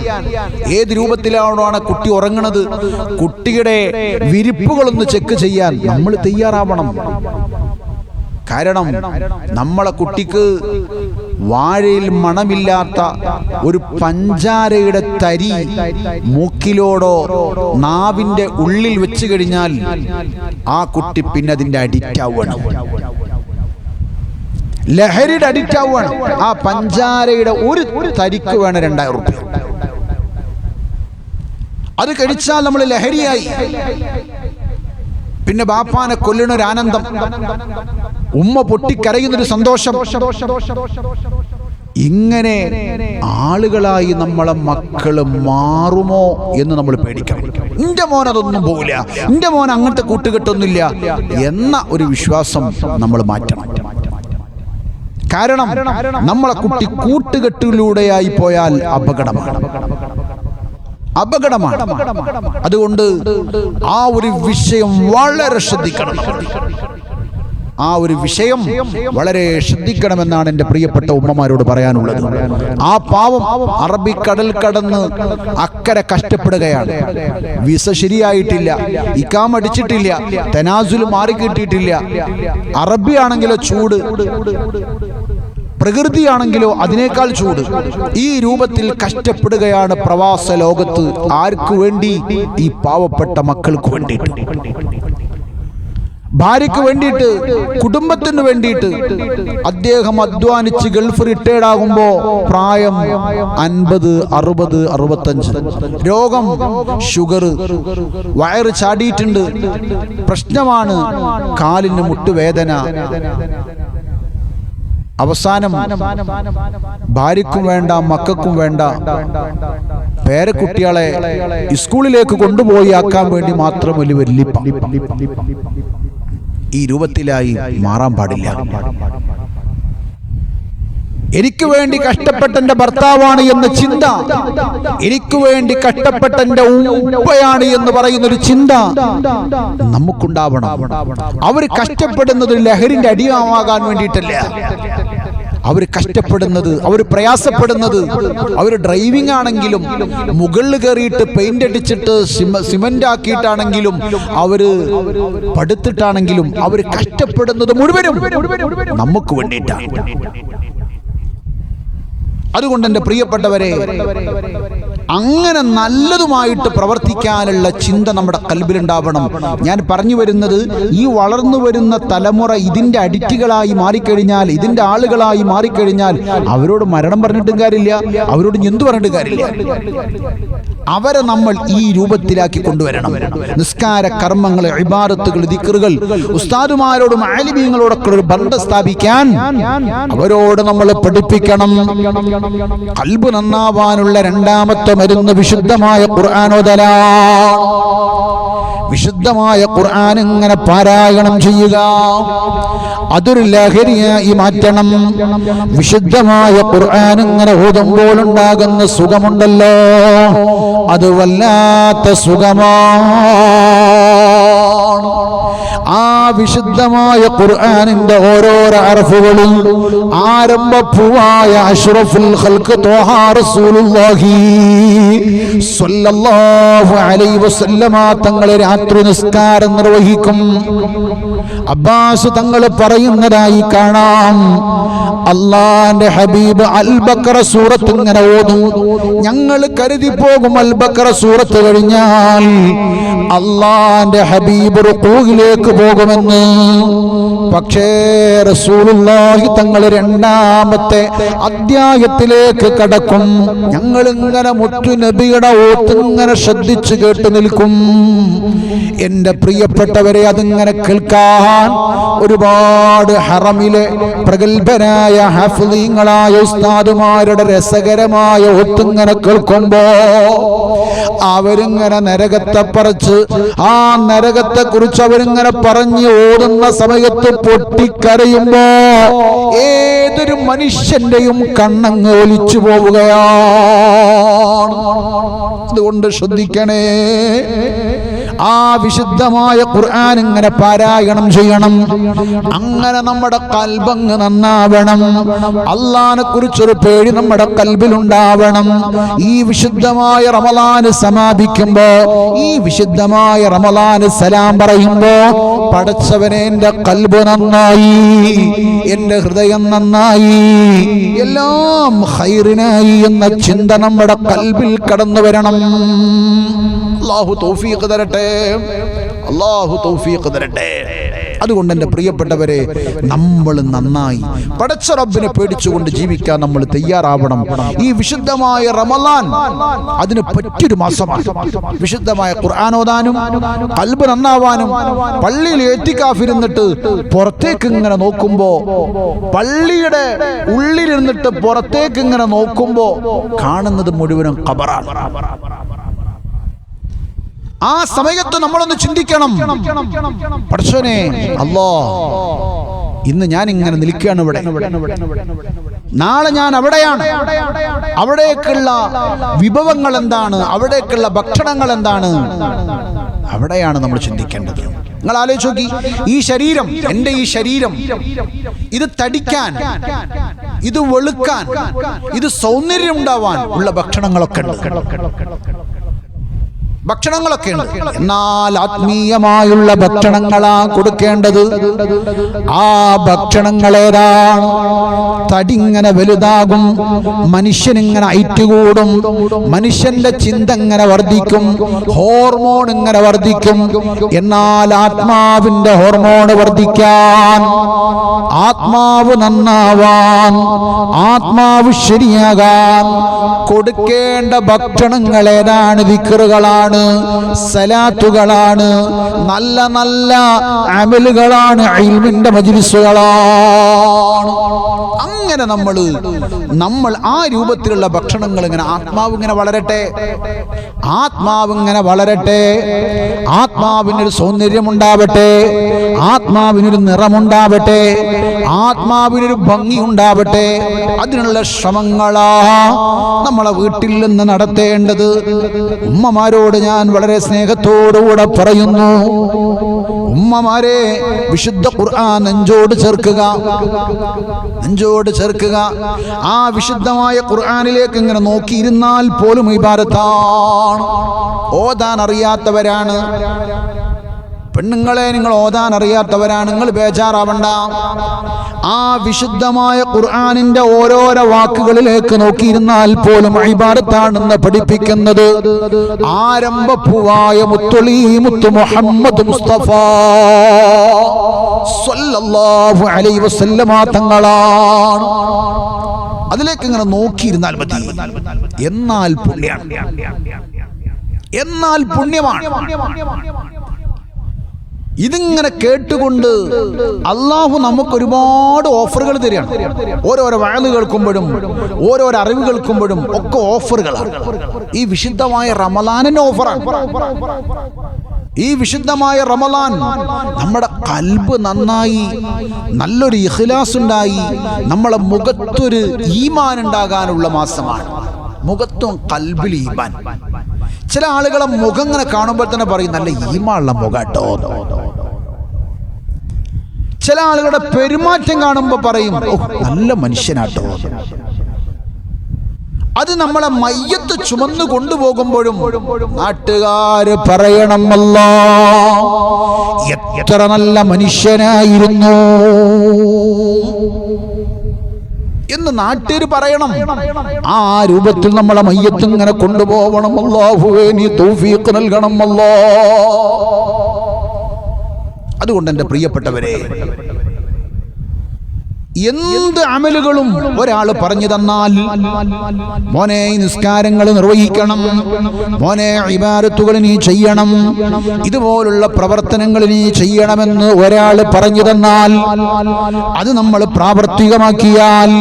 ഏത് രൂപത്തിലാണോ കുട്ടി ഉറങ്ങുന്നത്, കുട്ടിയുടെ വിരിപ്പുകളൊന്ന് ചെക്ക് ചെയ്യാൻ നമ്മൾ തയ്യാറാവണം. കാരണം നമ്മളെ കുട്ടിക്ക് വാഴയിൽ മണമില്ലാത്ത ഒരു പഞ്ചാരയുടെ തരി മൂക്കിലോടോ നാവിന്റെ ഉള്ളിൽ വെച്ച് കഴിഞ്ഞാൽ ആ കുട്ടി പിന്നെ അതിന്റെ അഡിക്റ്റ് ആവുകയാണ്, ലഹരിയുടെ അഡിക്റ്റ് ആവുകയാണ്. ആ പഞ്ചാരയുടെ ഒരു തരിക്ക് വേണം 2000 രൂപ. അത് കഴിച്ചാൽ നമ്മൾ ലഹരിയായി. പിന്നെ ബാപ്പാനെ കൊല്ലണൊരാനന്ദം, ഉമ്മ പൊട്ടിക്കരയുന്നൊരു സന്തോഷം. ഇങ്ങനെ ആളുകളായി നമ്മളെ മക്കള് മാറുമോ എന്ന് നമ്മൾ പേടിക്കണം. എൻ്റെ മോൻ അതൊന്നും പോകില്ല, എൻ്റെ മോൻ അങ്ങനത്തെ കൂട്ടുകെട്ടൊന്നുമില്ല എന്ന ഒരു വിശ്വാസം നമ്മൾ മാറ്റണം. കാരണം നമ്മളെ കുട്ടി കൂട്ടുകെട്ടിലൂടെയായി പോയാൽ അപകടമാണ്. അതുകൊണ്ട് ആ ഒരു വിഷയം വളരെ ശ്രദ്ധിക്കണം. ശ്രദ്ധിക്കണമെന്നാണ് എൻ്റെ പ്രിയപ്പെട്ട ഉമ്മമാരോട് പറയാനുള്ളത്. ആ പാവം അറബിക്കടൽ കടന്ന് അക്കരെ കഷ്ടപ്പെടുകയാണ്. വിസ ശരിയായിട്ടില്ല, ഇഖാമ അടിച്ചിട്ടില്ല, തനാസുൽ മാറിക്കിട്ടിയിട്ടില്ല. അറബി ആണെങ്കിലോ ചൂട്, പ്രകൃതിയാണെങ്കിലോ അതിനേക്കാൾ ചൂട്. ഈ രൂപത്തിൽ കഷ്ടപ്പെടുകയാണ് പ്രവാസ ലോകത്ത്. ആർക്കു വേണ്ടി? ഈ പാവപ്പെട്ട മക്കൾക്ക് വേണ്ടിയിട്ട്, ഭാര്യയ്ക്ക് വേണ്ടിയിട്ട്, കുടുംബത്തിന് വേണ്ടിയിട്ട്. അദ്ദേഹം അധ്വാനിച്ച് ഗൾഫ് റിട്ടയർഡ് ആകുമ്പോ പ്രായം 50, 60, 65, രോഗം ഷുഗർ, വയറ് ചാടിയിട്ടുണ്ട്, പ്രശ്നമാണ്, കാലിന് മുട്ടുവേദന. അവസാനം ഭാര്യക്കും വേണ്ട, മക്കൾക്കും വേണ്ട, പേരക്കുട്ടികളെ സ്കൂളിലേക്ക് കൊണ്ടുപോയി ആക്കാൻ വേണ്ടി മാത്രം വലിയ വല്ലിപ്പ. ഈ രൂപത്തിലായി മാറാൻ പാടില്ല. എനിക്ക് വേണ്ടി കഷ്ടപ്പെട്ട എൻ്റെ ഭർത്താവാണ് എന്ന ചിന്ത, എനിക്ക് വേണ്ടി കഷ്ടപ്പെട്ട എൻ്റെ ഉപ്പയാണ് എന്ന് പറയുന്നൊരു ചിന്ത നമുക്കുണ്ടാവണം. അവർ കഷ്ടപ്പെടുന്നത് ലഹരിന്റെ അടിമയാകാൻ വേണ്ടിയിട്ടല്ല. അവർ കഷ്ടപ്പെടുന്നത്, അവർ പ്രയാസപ്പെടുന്നത്, അവർ ഡ്രൈവിംഗ് ആണെങ്കിലും, മുകളിൽ കയറിയിട്ട് പെയിന്റ് അടിച്ചിട്ട് സിമന്റ് ആക്കിയിട്ടാണെങ്കിലും, അവര് പടുത്തിട്ടാണെങ്കിലും, അവർ കഷ്ടപ്പെടുന്നത് മുഴുവനും നമുക്ക് വേണ്ടിയിട്ടാണ്. അതുകൊണ്ട് എൻ്റെ പ്രിയപ്പെട്ടവരെ, അങ്ങനെ നല്ലതുമായിട്ട് പ്രവർത്തിക്കാനുള്ള ചിന്ത നമ്മുടെ കൽബിലുണ്ടാവണം. ഞാൻ പറഞ്ഞു വരുന്നത്, ഈ വളർന്നു വരുന്ന തലമുറ ഇതിന്റെ അഡിക്റ്റുകളായി മാറിക്കഴിഞ്ഞാൽ, ഇതിന്റെ ആളുകളായി മാറിക്കഴിഞ്ഞാൽ അവരോട് മരണം പറഞ്ഞിട്ടും കാര്യമില്ല, അവരോട് എന്തു പറഞ്ഞിട്ടും കാര്യമില്ല. അവരെ നമ്മൾ ഈ രൂപത്തിലാക്കി കൊണ്ടുവരണം. നിസ്കാര കർമ്മങ്ങൾ, ഇബാദത്തുകൾ, ദിക്റുകൾ, ഉസ്താദുമാരോടും ആലിമീങ്ങളോടൊക്കെ ഒരു ബന്ധം സ്ഥാപിക്കാൻ അവരോട് നമ്മൾ പഠിപ്പിക്കണം. ഖൽബ് നന്നാവാനുള്ള രണ്ടാമത്തെ മരുന്ന് വിശുദ്ധമായ ഖുർആൻ ഓതലാണ്. വിശുദ്ധമായ ഖുർആൻ ഇങ്ങനെ പാരായണം ചെയ്യുക, അതൊരു ലഹരിയായി മാറ്റണം. വിശുദ്ധമായ ഖുർആൻ ഇങ്ങനെ ഓതുമ്പോൾ ഉണ്ടാകുന്ന സുഖമുണ്ടല്ലോ, അത് വല്ലാത്ത സുഖമാണ്. ആ വിശുദ്ധമായ ഖുർആനിന്റെ ഓരോരോ ഹർഫുകളും ആരംഭപ്പൂവായ അഷ്റഫുൽ ഖൽഖ് ത്വഹ റസൂലുള്ളാഹി സ്വല്ലല്ലാഹു അലൈഹി വസല്ലമ തങ്ങൾ രാത്രി നിസ്കാരം നിർവഹിക്കും. അബ്ബാസ് തങ്ങൾ പറയുന്നതായി കാണാം, അള്ളാന്റെ ഹബീബ് അൽ ബഖറ സൂറത്ത് ഇങ്ങനെ ഓതും. ഞങ്ങൾ കരുതി പോകും അൽ ബഖറ സൂറത്ത് കഴിഞ്ഞാൽ അള്ളാന്റെ ഹബീബ് റുകൂഇലേക്ക് പോകുമെന്ന്. പക്ഷേ റസൂലുള്ളാഹി തങ്ങൾ രണ്ടാമത്തെ അധ്യായത്തിലേക്ക് കടക്കും. ഞങ്ങൾ ഇങ്ങനെ മുത്തു നബിയുടെ ഓത്ത് ഇങ്ങനെ ശ്രദ്ധിച്ചു കേട്ട് നിൽക്കും. എന്റെ പ്രിയപ്പെട്ടവരെ, അതിങ്ങനെ കേൾക്കാൻ ഒരുപാട് ഹറമിലെ പ്രഗത്ഭരായ ഹാഫിളീങ്ങളായ ഉസ്താദുമാരുടെ രസകരമായ ഒത്തിങ്ങനെ കേൾക്കുമ്പോ അവരിങ്ങനെ നരകത്തെ പറിച്ച് ആ നരകത്തെ കുറിച്ച് അവരിങ്ങനെ പറഞ്ഞു ഓടുന്ന സമയത്ത് പൊട്ടിക്കരയുമ്പോ ഏതൊരു മനുഷ്യന്റെയും കണ്ണങ്ങ് ഒലിച്ചു പോവുകയാണ്. അതുകൊണ്ട് ശ്രദ്ധിക്കണേ, ആ വിശുദ്ധമായ ഖുർആൻ ഇങ്ങനെ പാരായണം ചെയ്യണം. അങ്ങനെ നമ്മുടെ കൽബങ്ങ് നന്നാവണം. അള്ളാഹിനെ കുറിച്ചൊരു പേടി നമ്മുടെ കൽബിലുണ്ടാവണം. ഈ വിശുദ്ധമായ റമളാന് സമാപിക്കുമ്പോ, ഈ വിശുദ്ധമായ റമളാന് സലാം പറയുമ്പോ, പടച്ചവനെ എന്റെ കൽബ് നന്നായി, എന്റെ ഹൃദയം നന്നായി, എല്ലാം ഖൈറിനായി എന്ന ചിന്ത നമ്മുടെ കൽബിൽ കടന്നു വരണം. അല്ലാഹു തൗഫീഖ് തരട്ടെ, അല്ലാഹു തൗഫീഖ് തരട്ടെ. അതുകൊണ്ട് എൻ്റെ പ്രിയപ്പെട്ടവരെ, നമ്മൾ നന്നായി പടച്ച റബ്ബിനെ പേടിച്ചുകൊണ്ട് ജീവിക്കാൻ നമ്മൾ തയ്യാറാവണം. ഈ വിശുദ്ധമായ റമളാൻ അതിന് പറ്റിയൊരു മാസമാണ്. വിശുദ്ധമായ ഖുർആൻ ഓതാനും ഖൽബ് നന്നാവാനും, പള്ളിയിൽ ഇഅ്തികാഫിരുന്നിട്ട് പുറത്തേക്ക് ഇങ്ങനെ നോക്കുമ്പോ, പള്ളിയുടെ ഉള്ളിലിരുന്നിട്ട് പുറത്തേക്ക് ഇങ്ങനെ നോക്കുമ്പോ കാണുന്നത് മുഴുവനും ഖബറാണ്. ആ സമയത്ത് നമ്മളൊന്ന് ചിന്തിക്കണം, പടച്ചോനെ അല്ലാഹ്, ഇന്ന് ഞാൻ ഇങ്ങനെ നിൽക്കുകയാണ് ഇവിടെ, നാളെ ഞാൻ അവിടെയാണ്. അവിടേക്കുള്ള വിഭവങ്ങൾ എന്താണ്, അവിടേക്കുള്ള ഭക്ഷണങ്ങൾ എന്താണ്, അവിടെയാണ് നമ്മൾ ചിന്തിക്കേണ്ടത്. നിങ്ങൾ ആലോചിച്ച് നോക്കി, ഈ ശരീരം, എൻ്റെ ഈ ശരീരം, ഇത് തടിക്കാൻ, ഇത് വെളുക്കാൻ, ഇത് സൗന്ദര്യം ഉണ്ടാവാൻ ഉള്ള ഭക്ഷണങ്ങളൊക്കെ ഉണ്ട്. എന്നാൽ ആത്മീയമായുള്ള ഭക്ഷണങ്ങളാ കൊടുക്കേണ്ടത്. ആ ഭക്ഷണങ്ങളേതാണ്? തടിങ്ങനെ വലുതാകും, മനുഷ്യനിങ്ങനെ ഐറ്റ് കൂടും, മനുഷ്യന്റെ ചിന്ത ഇങ്ങനെ വർദ്ധിക്കും, ഹോർമോൺ ഇങ്ങനെ വർദ്ധിക്കും. എന്നാൽ ആത്മാവിന്റെ ഹോർമോൺ വർദ്ധിക്കാൻ, ആത്മാവ് നന്നാവാൻ, ആത്മാവ് ശരിയാകാൻ കൊടുക്കേണ്ട ഭക്ഷണങ്ങൾ ഏതാണ്? ദിക്റുകളാണ്, സലാത്തുകളാണ്, നല്ല നല്ല അമലുകളാണ്, ഇൽമിന്റെ മജ്ലിസുകളാണ്. അങ്ങനെ നമ്മൾ ആ രൂപത്തിലുള്ള ഭക്ഷണങ്ങൾ ഇങ്ങനെ, ആത്മാവ് ഇങ്ങനെ വളരട്ടെ, ആത്മാവ് ഇങ്ങനെ വളരട്ടെ, ആത്മാവിനൊരു സൗന്ദര്യമുണ്ടാവട്ടെ, ആത്മാവിനൊരു നിറമുണ്ടാവട്ടെ, ആത്മാവിനൊരു ഭംഗി ഉണ്ടാവട്ടെ. അതിനുള്ള ശ്രമങ്ങളാ നമ്മളെ വീട്ടിൽ നിന്ന് നടത്തേണ്ടത്. ഉമ്മമാരോട് ഞാൻ വളരെ സ്നേഹത്തോടുകൂടെ പറയുന്നു, ഉമ്മമാരെ, വിശുദ്ധ ഖുർആൻ നെഞ്ചോട് ചേർക്കുക, നെഞ്ചോട് ചേർക്കുക. ആ വിശുദ്ധമായ ഖുർആനിലേക്ക് ഇങ്ങനെ നോക്കിയിരുന്നാൽ പോലും ഇബാദത്താണ്. ഓതാൻ അറിയാത്തവരാണ് പെണ്ണുങ്ങളെ, നിങ്ങൾ ഓതാൻ അറിയാത്തവരാണ്, നിങ്ങൾ ബേജാറാവണ്ട. ആ വിശുദ്ധമായ ഖുർആനിന്റെ ഓരോരോ വാക്കുകളിലേക്ക് നോക്കിയിരുന്നാൽ പോലും ഇബാദത്താണെന്ന് പഠിപ്പിക്കുന്നത് ആരംഭപ്പൂവായ മുത്തുളി മുത്തു മുഹമ്മദ് മുസ്തഫ സ്വല്ലല്ലാഹു അലൈഹി വസല്ലമ തങ്ങളാണ്. അതിലേക്ക് ഇങ്ങനെ നോക്കിയിരുന്നാൽ മതി. എന്നാൽ പുണ്യമാണ്, എന്നാൽ പുണ്യമാണ്. ഇതിങ്ങനെ കേട്ടുകൊണ്ട് അള്ളാഹു നമുക്ക് ഒരുപാട് ഓഫറുകൾ തരികയാണ്. ഓരോരോ വഅദ് കേൾക്കുമ്പോഴും ഓരോരോ അറിവ് കേൾക്കുമ്പോഴും ഒക്കെ ഓഫറുകളാണ്. ഈ വിശുദ്ധമായ റമളാനിന്റെ ഓഫറാണ്. ഈ വിശുദ്ധമായ റമളാൻ നമ്മുടെ കൽബ് നന്നായി, നല്ലൊരു ഇഖ്ലാസ് ഉണ്ടായി, നമ്മളെ മുഖത്തൊരു ഈമാൻ ഉണ്ടാകാനുള്ള മാസമാണ്. മുഖത്തും കൽബിൽ ഈമാൻ. ചില ആളുകളെ മുഖം ഇങ്ങനെ കാണുമ്പോൾ തന്നെ പറയും, നല്ല ഈമാനുള്ള മുഖാട്ടോ. ചില ആളുകളുടെ പെരുമാറ്റം കാണുമ്പോൾ പറയും, ഓ നല്ല മനുഷ്യനാട്ടോ. അത് നമ്മളെ മയ്യത്ത് ചുമന്നു കൊണ്ടുപോകുമ്പോഴും നാട്ടുകാര് പറയണം, അല്ലാഹ് എത്ര നല്ല മനുഷ്യനായിരുന്നു എന്ന് നാട്ടുകാർ പറയണം. ആ രൂപത്തിൽ നമ്മളെ മയ്യത്ത് ഇങ്ങനെ കൊണ്ടുപോകണം. അല്ലാഹുവേ നീ തൗഫീഖ് നൽകണം അല്ലാഹ്. അതുകൊണ്ട് എൻ്റെ പ്രിയപ്പെട്ടവരെ, എന്ത് അമലുകളും ഒരാൾ പറഞ്ഞു തന്നാൽ, മോനെ നിസ്കാരങ്ങൾ നിർവഹിക്കണം, മോനെ ഇബാദത്തുകൾ നീ ചെയ്യണം, ഇതുപോലുള്ള പ്രവർത്തനങ്ങൾ നീ ചെയ്യണമെന്ന് ഒരാൾ പറഞ്ഞു തന്നാൽ, അത് നമ്മൾ പ്രാവർത്തികമാക്കിയാൽ,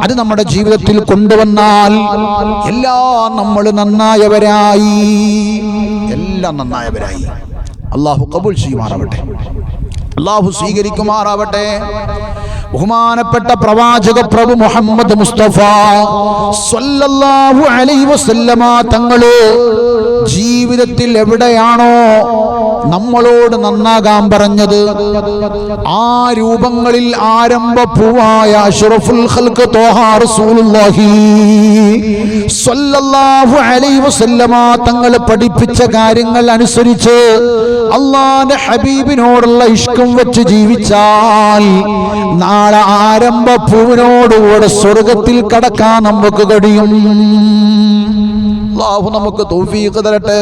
അത് നമ്മുടെ ജീവിതത്തിൽ കൊണ്ടുവന്നാൽ എല്ലാം നമ്മൾ നന്നായവരായി, എല്ലാം നന്നായവരായി. അല്ലാഹു ഖബൂൽ ചെയ്യുമാറാവട്ടെ, അല്ലാഹു സ്വീകരിക്കുമാറാവട്ടെ. ബഹുമാനപ്പെട്ട പ്രവാചക പ്രഭു മുഹമ്മദ് മുസ്തഫ സ്വല്ലല്ലാഹു അലൈഹി വസല്ലമ തങ്ങള് ജീവിതത്തിൽ എവിടെയാണോ നമ്മളോട് നന്നാകാൻ പറഞ്ഞത്, ആ രൂപങ്ങളിൽ ആരംഭപ്പൂവായ അഷ്റഫുൽ ഖൽഖ് ത്വാഹ റസൂലുള്ളാഹി സ്വല്ലല്ലാഹു അലൈഹി വസല്ലമ തങ്ങൾ പഠിപ്പിച്ച കാര്യങ്ങൾ അനുസരിച്ച് അല്ലാഹുവിന്റെ ഹബീബിനോടുള്ള ഇഷ്കം വെച്ച് ജീവിച്ചാൽ നാളെ ആരംഭപ്പൂവിനോടുകൂടെ സ്വർഗത്തിൽ കടക്കാൻ നമുക്ക് കഴിയും. അല്ലാഹു നമുക്ക് തൗഫീഖ് തരട്ടെ.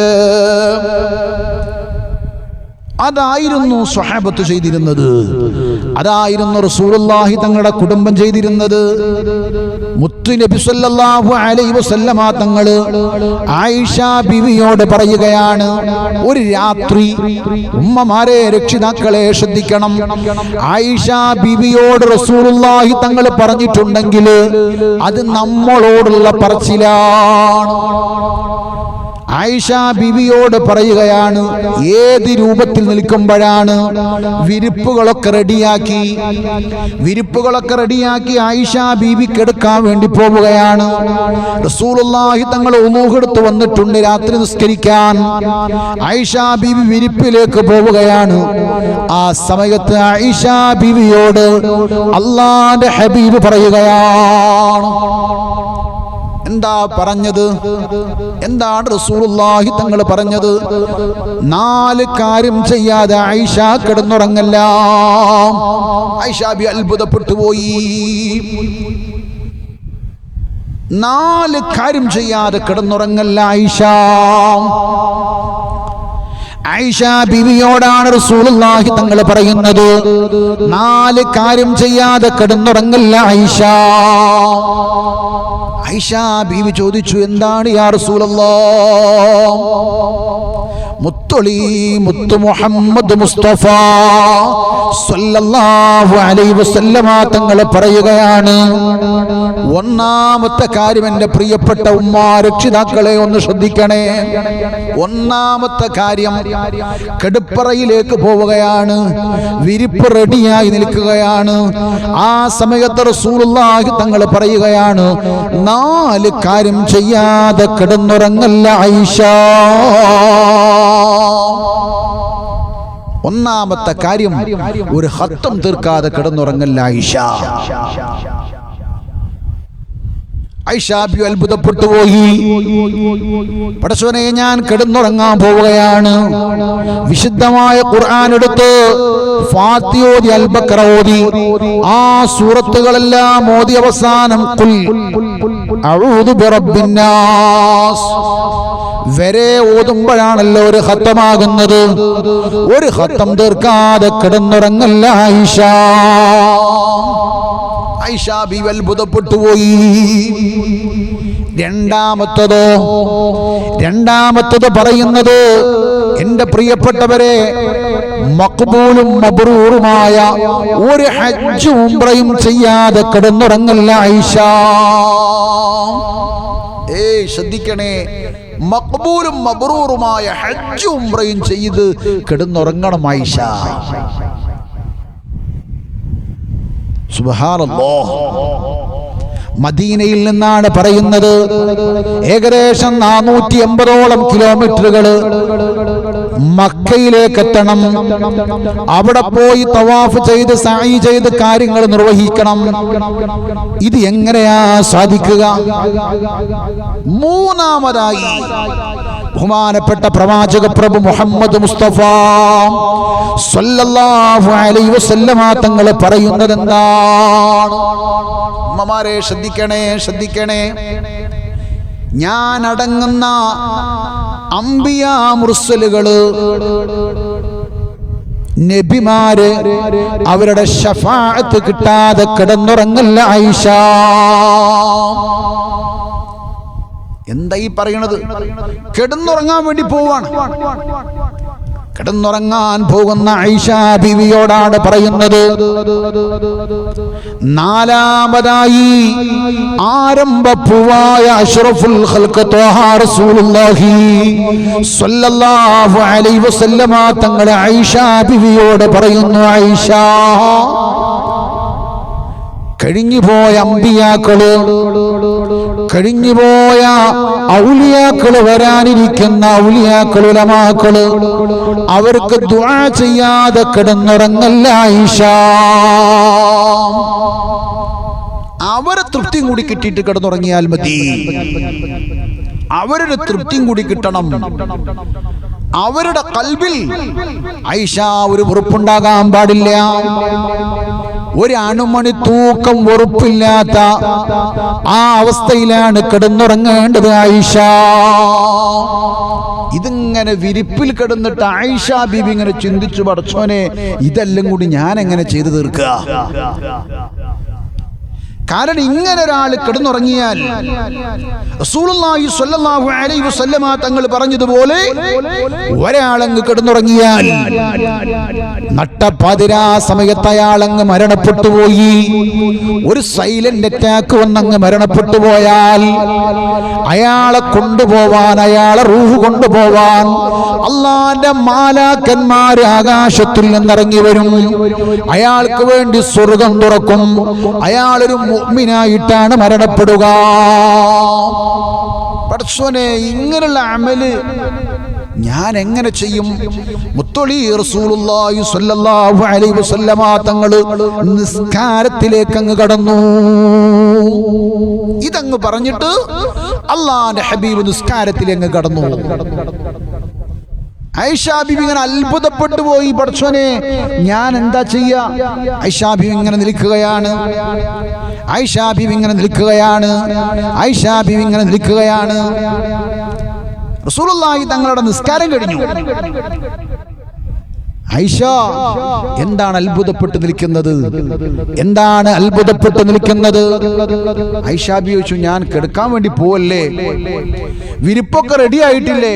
അതായിരുന്നു സ്വഹാബത്ത് ചെയ്തിരുന്നത്, അതായിരുന്നു റസൂലുള്ളാഹി തങ്ങളുടെ കുടുംബം ചെയ്തിരുന്നത്. മുത്തു നബി സല്ലല്ലാഹു അലൈഹി വസല്ലമ തങ്ങൾ ആയിഷ ബീവിയോട് പറയുകയാണ്, ഒരു രാത്രി ഉമ്മമാരെ രക്ഷിതാക്കളെ ശ്രദ്ധിക്കണം, ആയിഷ ബീവിയോട് റസൂലുള്ളാഹി തങ്ങൾ പറഞ്ഞിട്ടുണ്ടെങ്കിൽ അത് നമ്മളോടുള്ള പറച്ചിലാണ്. ആയിഷ ബീവിയോട് പറയുകയാണ്, ഏത് രൂപത്തിൽ നിൽക്കുമ്പോഴാണ് വിരിപ്പുകളൊക്കെ റെഡിയാക്കി ആയിഷ ബീവി കിടക്കാൻ വേണ്ടി പോവുകയാണ്. റസൂലുള്ളാഹി തങ്ങൾ ഉളൂഹെടുത്ത് വന്നിട്ടുണ്ട് രാത്രി നിസ്കരിക്കാൻ. ആയിഷ ബീവി വിരിപ്പിലേക്ക് പോവുകയാണ്. ആ സമയത്ത് ആയിഷ ബീവിയോട് അല്ലാഹുവിന്റെ ഹബീബ് പറയുകയാണ്, എന്താ പറഞ്ഞത്? എന്താണ് റസൂലുള്ളാഹി തങ്ങൾ പറഞ്ഞത്? 4 കാര്യം ചെയ്യാതെ ആയിഷ കിടന്നുറങ്ങല്ല. ആയിഷ ബി അത്ഭുതപ്പെട്ടു പോയി. 4 കാര്യം ചെയ്യാതെ കിടന്നുറങ്ങല്ല ആയിഷ. ആയിഷ ബീവിയോടാണ് റസൂലുള്ളാഹി തങ്ങൾ പറയുന്നത്, 4 കാര്യം ചെയ്യാതെ കിടന്നുറങ്ങല്ല ആയിഷ. ആയിഷ ബീവി ചോദിച്ചു, എന്താണ് യാ റസൂലല്ലാഹ്? മുത്തു മുഹമ്മദ് മുസ്തഫ സ്വല്ലല്ലാഹു അലൈഹി വസല്ലമ തങ്ങൾ പറയുകയാണ്, ഒന്നാമത്തെ കാര്യം, എൻ്റെ പ്രിയപ്പെട്ട ഉമ്മ രക്ഷിതാക്കളെ ഒന്ന് ശ്രദ്ധിക്കണേ. ഒന്നാമത്തെ കാര്യം, കെടുപ്പറയിലേക്ക് പോവുകയാണ്, വിരിപ്പ് റെഡിയായി നിൽക്കുകയാണ്. ആ സമയത്ത് റസൂലുള്ളാഹി തങ്ങൾ പറയുകയാണ്, 4 കാര്യം ചെയ്യാതെ കിടന്നുറങ്ങല്ല ആയിഷ. ഒന്നാമത്തെ കാര്യം, ഒരു ഖത്തം തീർക്കാതെ കിടന്നുറങ്ങല്ല ആയിഷ. ആയിഷ ബി അത്ഭുതപ്പെട്ടു പോയി. പടച്ചോനെ, ഞാൻ കിടന്നുറങ്ങാൻ പോവുകയാണ്. വിശുദ്ധമായ ഖുർആൻ എടുത്ത് ഫാത്തിഹ ഓതി, അൽ ബഖറ ഓതി, ആ സൂറത്തുകളെല്ലാം ഓതി അവസാനം ഖുൽ അഊദു ബിറബ്ബിൻ നാസ് വരെ ഓതുമ്പോഴാണല്ലോ ഒരു ഖത്തമാകുന്നത്. ഒരു ഖത്തം തീർക്കാതെ കിടന്നുറങ്ങല്ല ആയിഷ. ആയിഷ ബീവി അത്ഭുതപ്പെട്ടു പോയി. രണ്ടാമത്തത് പറയുന്നത്, എൻ്റെ പ്രിയപ്പെട്ടവരെ, മഖ്ബൂലും മബ്റൂറുമായ ഒരു ഹജ്ജ് ഉംറയും ചെയ്യാതെ കിടന്നുറങ്ങല്ല ആയിഷ. ശ്രദ്ധിക്കണേ, മഖ്ബൂലും മബ്റൂറുമായ ഹജ്ജ് ഉംറയും ചെയ്ത് കിടന്നുറങ്ങണം ആയിഷ. സുബ്ഹാനല്ലാഹ്. മദീനയിൽ നിന്നാണ് പറയുന്നത്. ഏകദേശം 480ഓളം കിലോമീറ്ററുകൾ മക്കയിലേക്ക് എത്തണം. അവിടെ പോയി തവാഫ് ചെയ്ത് സഈ ചെയ്ത് കാര്യങ്ങൾ നിർവഹിക്കണം. ഇത് എങ്ങനെയാ സാധിക്കുക? മൂന്നാമതായി ബഹുമാനപ്പെട്ട പ്രവാചക പ്രഭു മുഹമ്മദ് മുസ്തഫ സല്ലല്ലാഹു അലൈഹി വസല്ലമ തങ്ങൾ പറയുന്നത് എന്താണ്? ഉമ്മമാരെ ശ്രദ്ധിക്കണേ, ശ്രദ്ധിക്കണേ. ഞാൻ അടങ്ങുന്ന അംബിയാ മുർസലുകള്, നബിമാര് അവരുടെ ശഫാഅത്ത് കിട്ടാതെ കിടന്നുറങ്ങല്ല ആയിഷ. എന്താ ഈ പറയണത്? കിടന്നുറങ്ങാൻ വേണ്ടി പോവാണ്. കിടന്നുറങ്ങാൻ പോകുന്ന ആയിഷ ബീവിയോടാണ് പറയുന്നത്. നാലാമതായി ആരംഭപ്പൂവായ അഷ്റഫുൽ ഖൽഖ് ത്വഹ റസൂലുള്ളാഹി സ്വല്ലല്ലാഹു അലൈഹി വസല്ലമ തങ്ങൾ ആയിഷ ബീവിയോട് പറയുന്നു, ആയിഷ, കഴിഞ്ഞുപോയ അമ്പിയാക്കള്, കഴിഞ്ഞുപോയ ഔലിയാക്കള്, വരാനിരിക്കുന്ന ഔലിയാക്കൾ, ഉലമാക്കള്, അവർക്ക് ദുആ ചെയ്യാതെ കിടന്നുറങ്ങല്ല ആയിഷ. അവരെ തൃപ്തിയും കൂടി കിട്ടിയിട്ട് കിടന്നുറങ്ങിയാൽ മതി. അവരുടെ തൃപ്തിയും കൂടി കിട്ടണം. അവരുടെ കൽബിൽ ആയിഷ ഒരു വെറുപ്പുണ്ടാകാൻ പാടില്ല. ഒരു അണുമണി തൂക്കം വെറുപ്പില്ലാത്ത ആ അവസ്ഥയിലാണ് കിടന്നുറങ്ങേണ്ടത് ആയിഷ. ഇതിങ്ങനെ വിരിപ്പിൽ കിടന്നിട്ട് ആയിഷ ബീബി ഇങ്ങനെ ചിന്തിച്ചു, പടച്ചോനെ, ഇതെല്ലാം കൂടി ഞാൻ എങ്ങനെ ചെയ്തു തീർക്കുക? കാരണം ഇങ്ങനെ ഒരാൾ കിടന്നുറങ്ങിയാൽ റസൂലുള്ളാഹി സ്വല്ലല്ലാഹു അലൈഹി വസല്ലമ തങ്ങൾ പറഞ്ഞതുപോലെ ഒരാളങ്ങ് കിടന്നുറങ്ങിയാൽ നട്ടപ്പാതിരാ സമയത്ത് അയാളങ്ങ് മരണപ്പെട്ടു പോയി, ഒരു സൈലന്റ് അറ്റാക്ക് വന്നങ്ങ് മരണപ്പെട്ടു പോയാൽ അയാളെ കൊണ്ടുപോവാൻ, അയാളെ റൂഹ് കൊണ്ടുപോവാൻ അള്ളാന്റെ മാലാക്കന്മാര് ആകാശത്തിൽ നിന്നിറങ്ങി വരും. അയാൾക്ക് വേണ്ടി സ്വർഗം തുറക്കും. അയാളൊരു മുഅ്മിനായിട്ടാണ് മരണപ്പെടുക. പടച്ചോനെ, ഇങ്ങനെയുള്ള അമല് ഞാൻ എങ്ങനെ ചെയ്യും? മുത്തൊളി റസൂലുള്ളാഹി സ്വല്ലല്ലാഹു അലൈഹി വസല്ലമ തങ്ങൾ നിസ്കാരത്തിലേക്ക് അങ്ങ് കടന്നു. ഇതങ്ങ് പറഞ്ഞിട്ട് അള്ളാന്റെ ഹബീബ് നിസ്കാരത്തിലേക്ക് കടന്നു. ആയിഷ ബീബി ഇങ്ങനെ അത്ഭുതപ്പെട്ടു പോയി, പടച്ചോനെ, ഞാൻ എന്താ ചെയ്യാ? ആയിഷ ബീബി ഇങ്ങനെ നിൽക്കുകയാണ്, ആയിഷ ബീബി ഇങ്ങനെ നിൽക്കുകയാണ്, ആയിഷ ബീബി ഇങ്ങനെ നിൽക്കുകയാണ്. റസൂലുള്ളാഹി തങ്ങളുടെ നിസ്കാരം കഴിഞ്ഞു. ആയിഷ എന്താണ് അത്ഭുതപ്പെട്ട് നിൽക്കുന്നത്? എന്താണ് അത്ഭുതപ്പെട്ട് നിൽക്കുന്നത്? ആയിഷ ബീവി ചോദിച്ചു, ഞാൻ കിടക്കാൻ വേണ്ടി പോവല്ലേ? വിരിപ്പൊക്കെ റെഡി ആയിട്ടില്ലേ?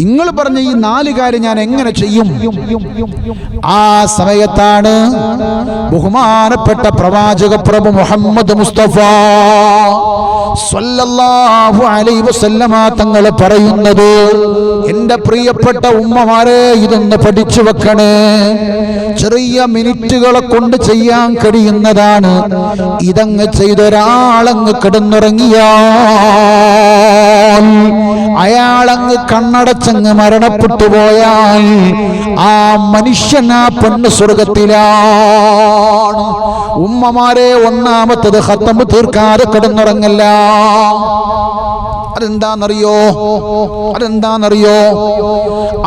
നിങ്ങൾ പറഞ്ഞ ഈ 4 കാര്യം ഞാൻ എങ്ങനെ ചെയ്യും? ആ സമയത്താണ് ബഹുമാനപ്പെട്ട പ്രവാചക പ്രഭു മുഹമ്മദ് മുസ്തഫ സ്വല്ലല്ലാഹു അലൈഹി വസല്ലമ തങ്ങൾ പറയുന്നത്, എന്റെ പ്രിയപ്പെട്ട ഉമ്മമാരെ, ഇതൊന്ന് പഠിച്ചു വെക്കണേ. ചെറിയ മിനിറ്റുകളെ കൊണ്ട് ചെയ്യാൻ കഴിയുന്നതാണ്. ഇതങ്ങ് ചെയ്തൊരാളങ്ങ് കിടന്നുറങ്ങിയാൽ, അയാളങ്ങ് കണ്ണടച്ചങ്ങ് മരണപ്പെട്ടു പോയാൽ ആ മനുഷ്യൻ, ആ പെണ്ണ് സ്വർഗത്തിലാണ്. ഉമ്മമാരെ, ഒന്നാമത്തത് ഖത്തം തീർക്കാതെ കിടന്നുറങ്ങല്ല. അതെന്താണെന്നറിയോ?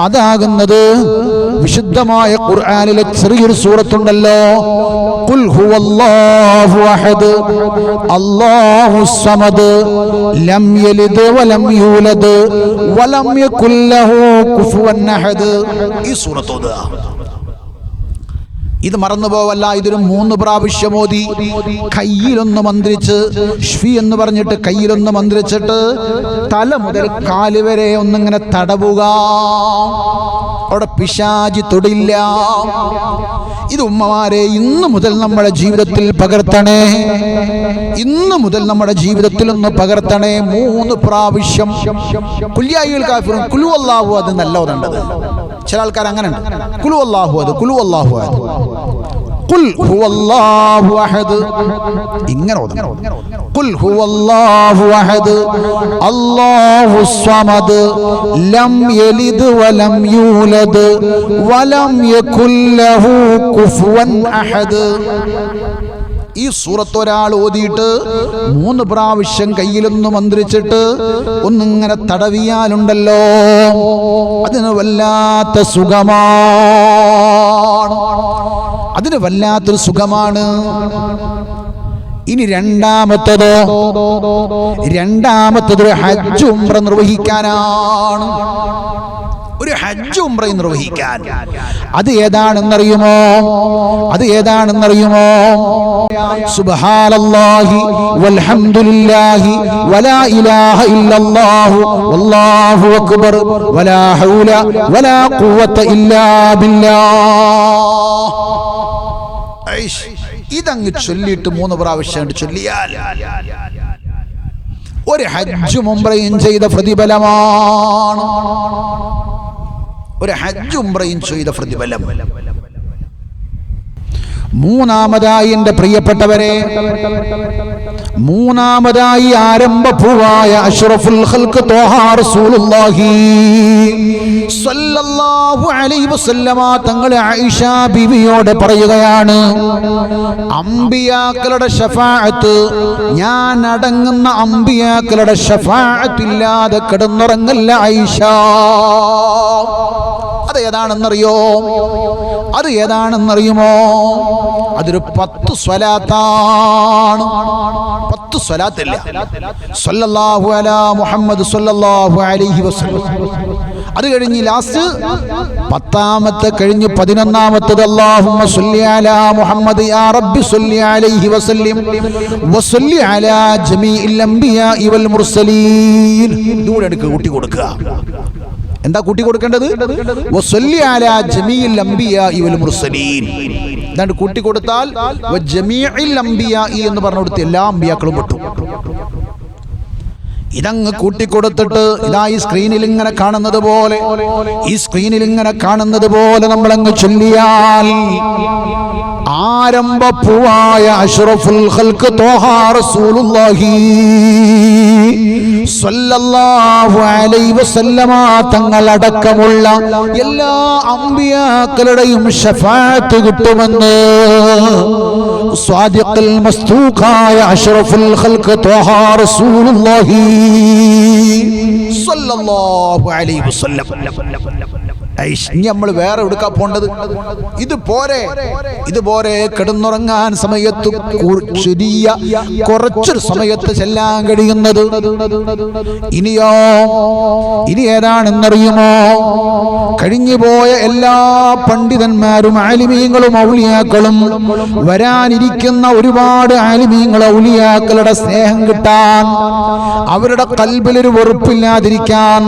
അതാകുന്നത് വിശുദ്ധമായ ഖുർആനിലെ ചെറിയൊരു സൂറത്തുണ്ടല്ലോ, ഖുൽ ഹുവല്ലാഹു അഹദ് അല്ലാഹുസ് സമദ് ലം യലിദ് വലം യൂലദ് വലം യകുൽ ലഹു കുഫുവൻ അഹദ്. ഈ സൂറത്ത് ഓതുക. ഇത് മറന്നുപോവല്ല. ഇതൊരു 3 പ്രാവശ്യം ഓതി കയ്യിലൊന്ന് മന്ത്രിച്ച്, ഷ്ഫി എന്ന് പറഞ്ഞിട്ട് കയ്യിലൊന്ന് മന്ത്രിച്ചിട്ട് തല മുതൽ കാല് വരെ ഒന്നിങ്ങനെ തടവുക. അവിടെ പിശാചി തൊടില്ല. ഇത് ഉമ്മമാരെ, ഇന്നു മുതൽ നമ്മുടെ ജീവിതത്തിൽ പകർത്തണേ. ഇന്നു മുതൽ നമ്മുടെ ജീവിതത്തിൽ ഒന്ന് പകർത്തണേ. 3 പ്രാവശ്യം കുല്യായുൽ കാഫിറൂൻ, കുലു അല്ലാഹു അത് നല്ല ഓതേണ്ടത്. ചില ആൾക്കാർ അങ്ങനെ ഉണ്ട്, കുലു അല്ലാഹു അത്, കുലു അല്ലാഹു അത്. ഖുൽ ഹുവല്ലാഹു അഹദ്. ഇങ്ങനെ ഓതണം. ഖുൽ ഹുവല്ലാഹു അഹദ് അല്ലാഹുസ് സ്വമദ് ലം യലിദ് വലം യൂലദ് വലം യകുൽ ലഹു കുഫുവൻ അഹദ്. ഈ സൂറത്ത് ഒരാൾ ഓതിയിട്ട് 3 പ്രാവശ്യം കയ്യിലൊന്ന് മന്ത്രിച്ചിട്ട് ഒന്നിങ്ങനെ തടവിയാലുണ്ടല്ലോ, അതിന് വല്ലാത്ത സുഖമാണ്, അതിന് വല്ലാത്തൊരു സുഖമാണ്. ഇനി രണ്ടാമത്തത് ഹജ്ജ് ഉംറ നിർവഹിക്കാനാണ്. ഒരു ഹജ്ജ് ഉംറയും നിർവഹിക്കാൻ. അത് ഏതാണെന്നറിയുമോ? സുബ്ഹാനല്ലാഹി വൽഹംദുലില്ലാഹി വലാ ഇലാഹ ഇല്ലല്ലാഹു വല്ലാഹു അക്ബർ വലാ ഹൗല വലാ ഖുവത ഇല്ലാ ബില്ലാഹ്. ഇതങ്ങ് ചൊല്ലിയിട്ട് 3 പ്രാവശ്യം ചൊല്ലിയാൽ ഒരു ഹജ്ജും ഉംറയും ചെയ്ത പ്രതിഫലമാണ്. ഒരു ഹജ്ജ് ഉംറയും ചെയ്ത പ്രതിഫലം. മൂന്നാമതായി എൻ്റെ പ്രിയപ്പെട്ടവരെ, മൂന്നാമതായി ആരംഭപ്പൂവായ അഷ്റഫുൽ ഖൽഖ് ത്വാഹ റസൂലുള്ളാഹി സ്വല്ലല്ലാഹു അലൈഹി വസല്ലമ തങ്ങൾ ആയിഷ ബീവിയോട് പറയുകയാണ്, അമ്പിയാക്കളുടെ ശഫാഅത്ത്, ഞാൻ അടങ്ങുന്ന അമ്പിയാക്കളുടെ ശഫാഅത്ത് ഇല്ലാതെ കിടന്നുറങ്ങല്ല ആയിഷ. അത് ഏതാണെന്നറിയുമോ? അതൊരു 10 സ്വലാത്താണ്. 10 സ്വലാത്തില്ല. സല്ലല്ലാഹു അലാ മുഹമ്മദ് സല്ലല്ലാഹു അലൈഹി വസല്ലം. അത് കഴിഞ്ഞ് ലാസ്റ്റ് 10ാമത്തെ കഴിഞ്ഞ് 11ാമത്തത് അല്ലാഹുമ്മ സ്വല്ലി അലാ മുഹമ്മദ് യാ റബ്ബി സ്വല്ലി അലൈഹി വസല്ലം വസല്ലി അലാ ജമീഇൽ അംബിയാഇ വൽ മുർസലീൻ. ഇതുകൂടെ എടുക്കുക, കൂട്ടി കൊടുക്കുക. എന്താ കൂട്ടി കൊടുക്കേണ്ടത്? വസല്ലി അലാ ജമീഇൽ അംബിയാഇ വൽ മുർസലീൻ. ഇതാണ്ട് കൂട്ടി കൊടുത്താൽ വജമീഇൽ അംബിയാഇ എന്ന് പറഞ്ഞു കൊടുത്ത് എല്ലാ അമ്പിയാക്കളും പെട്ടു. ഇതങ്ങ് കൂട്ടിക്കൊടുത്തിട്ട് ഇതാ ഈ സ്ക്രീനിൽ ഇങ്ങനെ കാണുന്നത് പോലെ നമ്മളങ്ങ് ചൊല്ലിയാൽ ആരംഭപ്പൂവായ അഷ്റഫുൽ ഖൽഖ് ത്വാഹ റസൂലുള്ളാഹി സ്വല്ലല്ലാഹു അലൈഹി വസല്ലമ തങ്ങളടക്കമുള്ള എല്ലാ അമ്പിയാക്കളുടെയും ശഫാഅത്ത് കിട്ടുമെന്ന് സ്വാദിഖുൽ മസ്തൂഖായ അഷ്റഫുൽ ഖൽഖ് ത്വാഹ റസൂലുള്ളാഹി സ്വല്ലല്ലാഹു അലൈഹി വസല്ലം. നമ്മൾ വേറെ എടുക്കാൻ പോണ്ടത് ഇതുപോലെ കിടന്നുറങ്ങാൻ സമയത്ത് ചെറിയ കുറച്ചൊരു സമയത്ത് ചെല്ലാൻ കഴിയുന്നത്. ഇനി ഏതാണെന്നറിയുമോ? കഴിഞ്ഞുപോയ എല്ലാ പണ്ഡിതന്മാരും ആലിമീങ്ങളും ഔലിയാക്കളും വരാനിരിക്കുന്ന ഒരുപാട് ആലിമീങ്ങൾ ഔലിയാക്കളുടെ സ്നേഹം കിട്ടാൻ, അവരുടെ ഖൽബിലൊരു വെറുപ്പില്ലാതിരിക്കാൻ,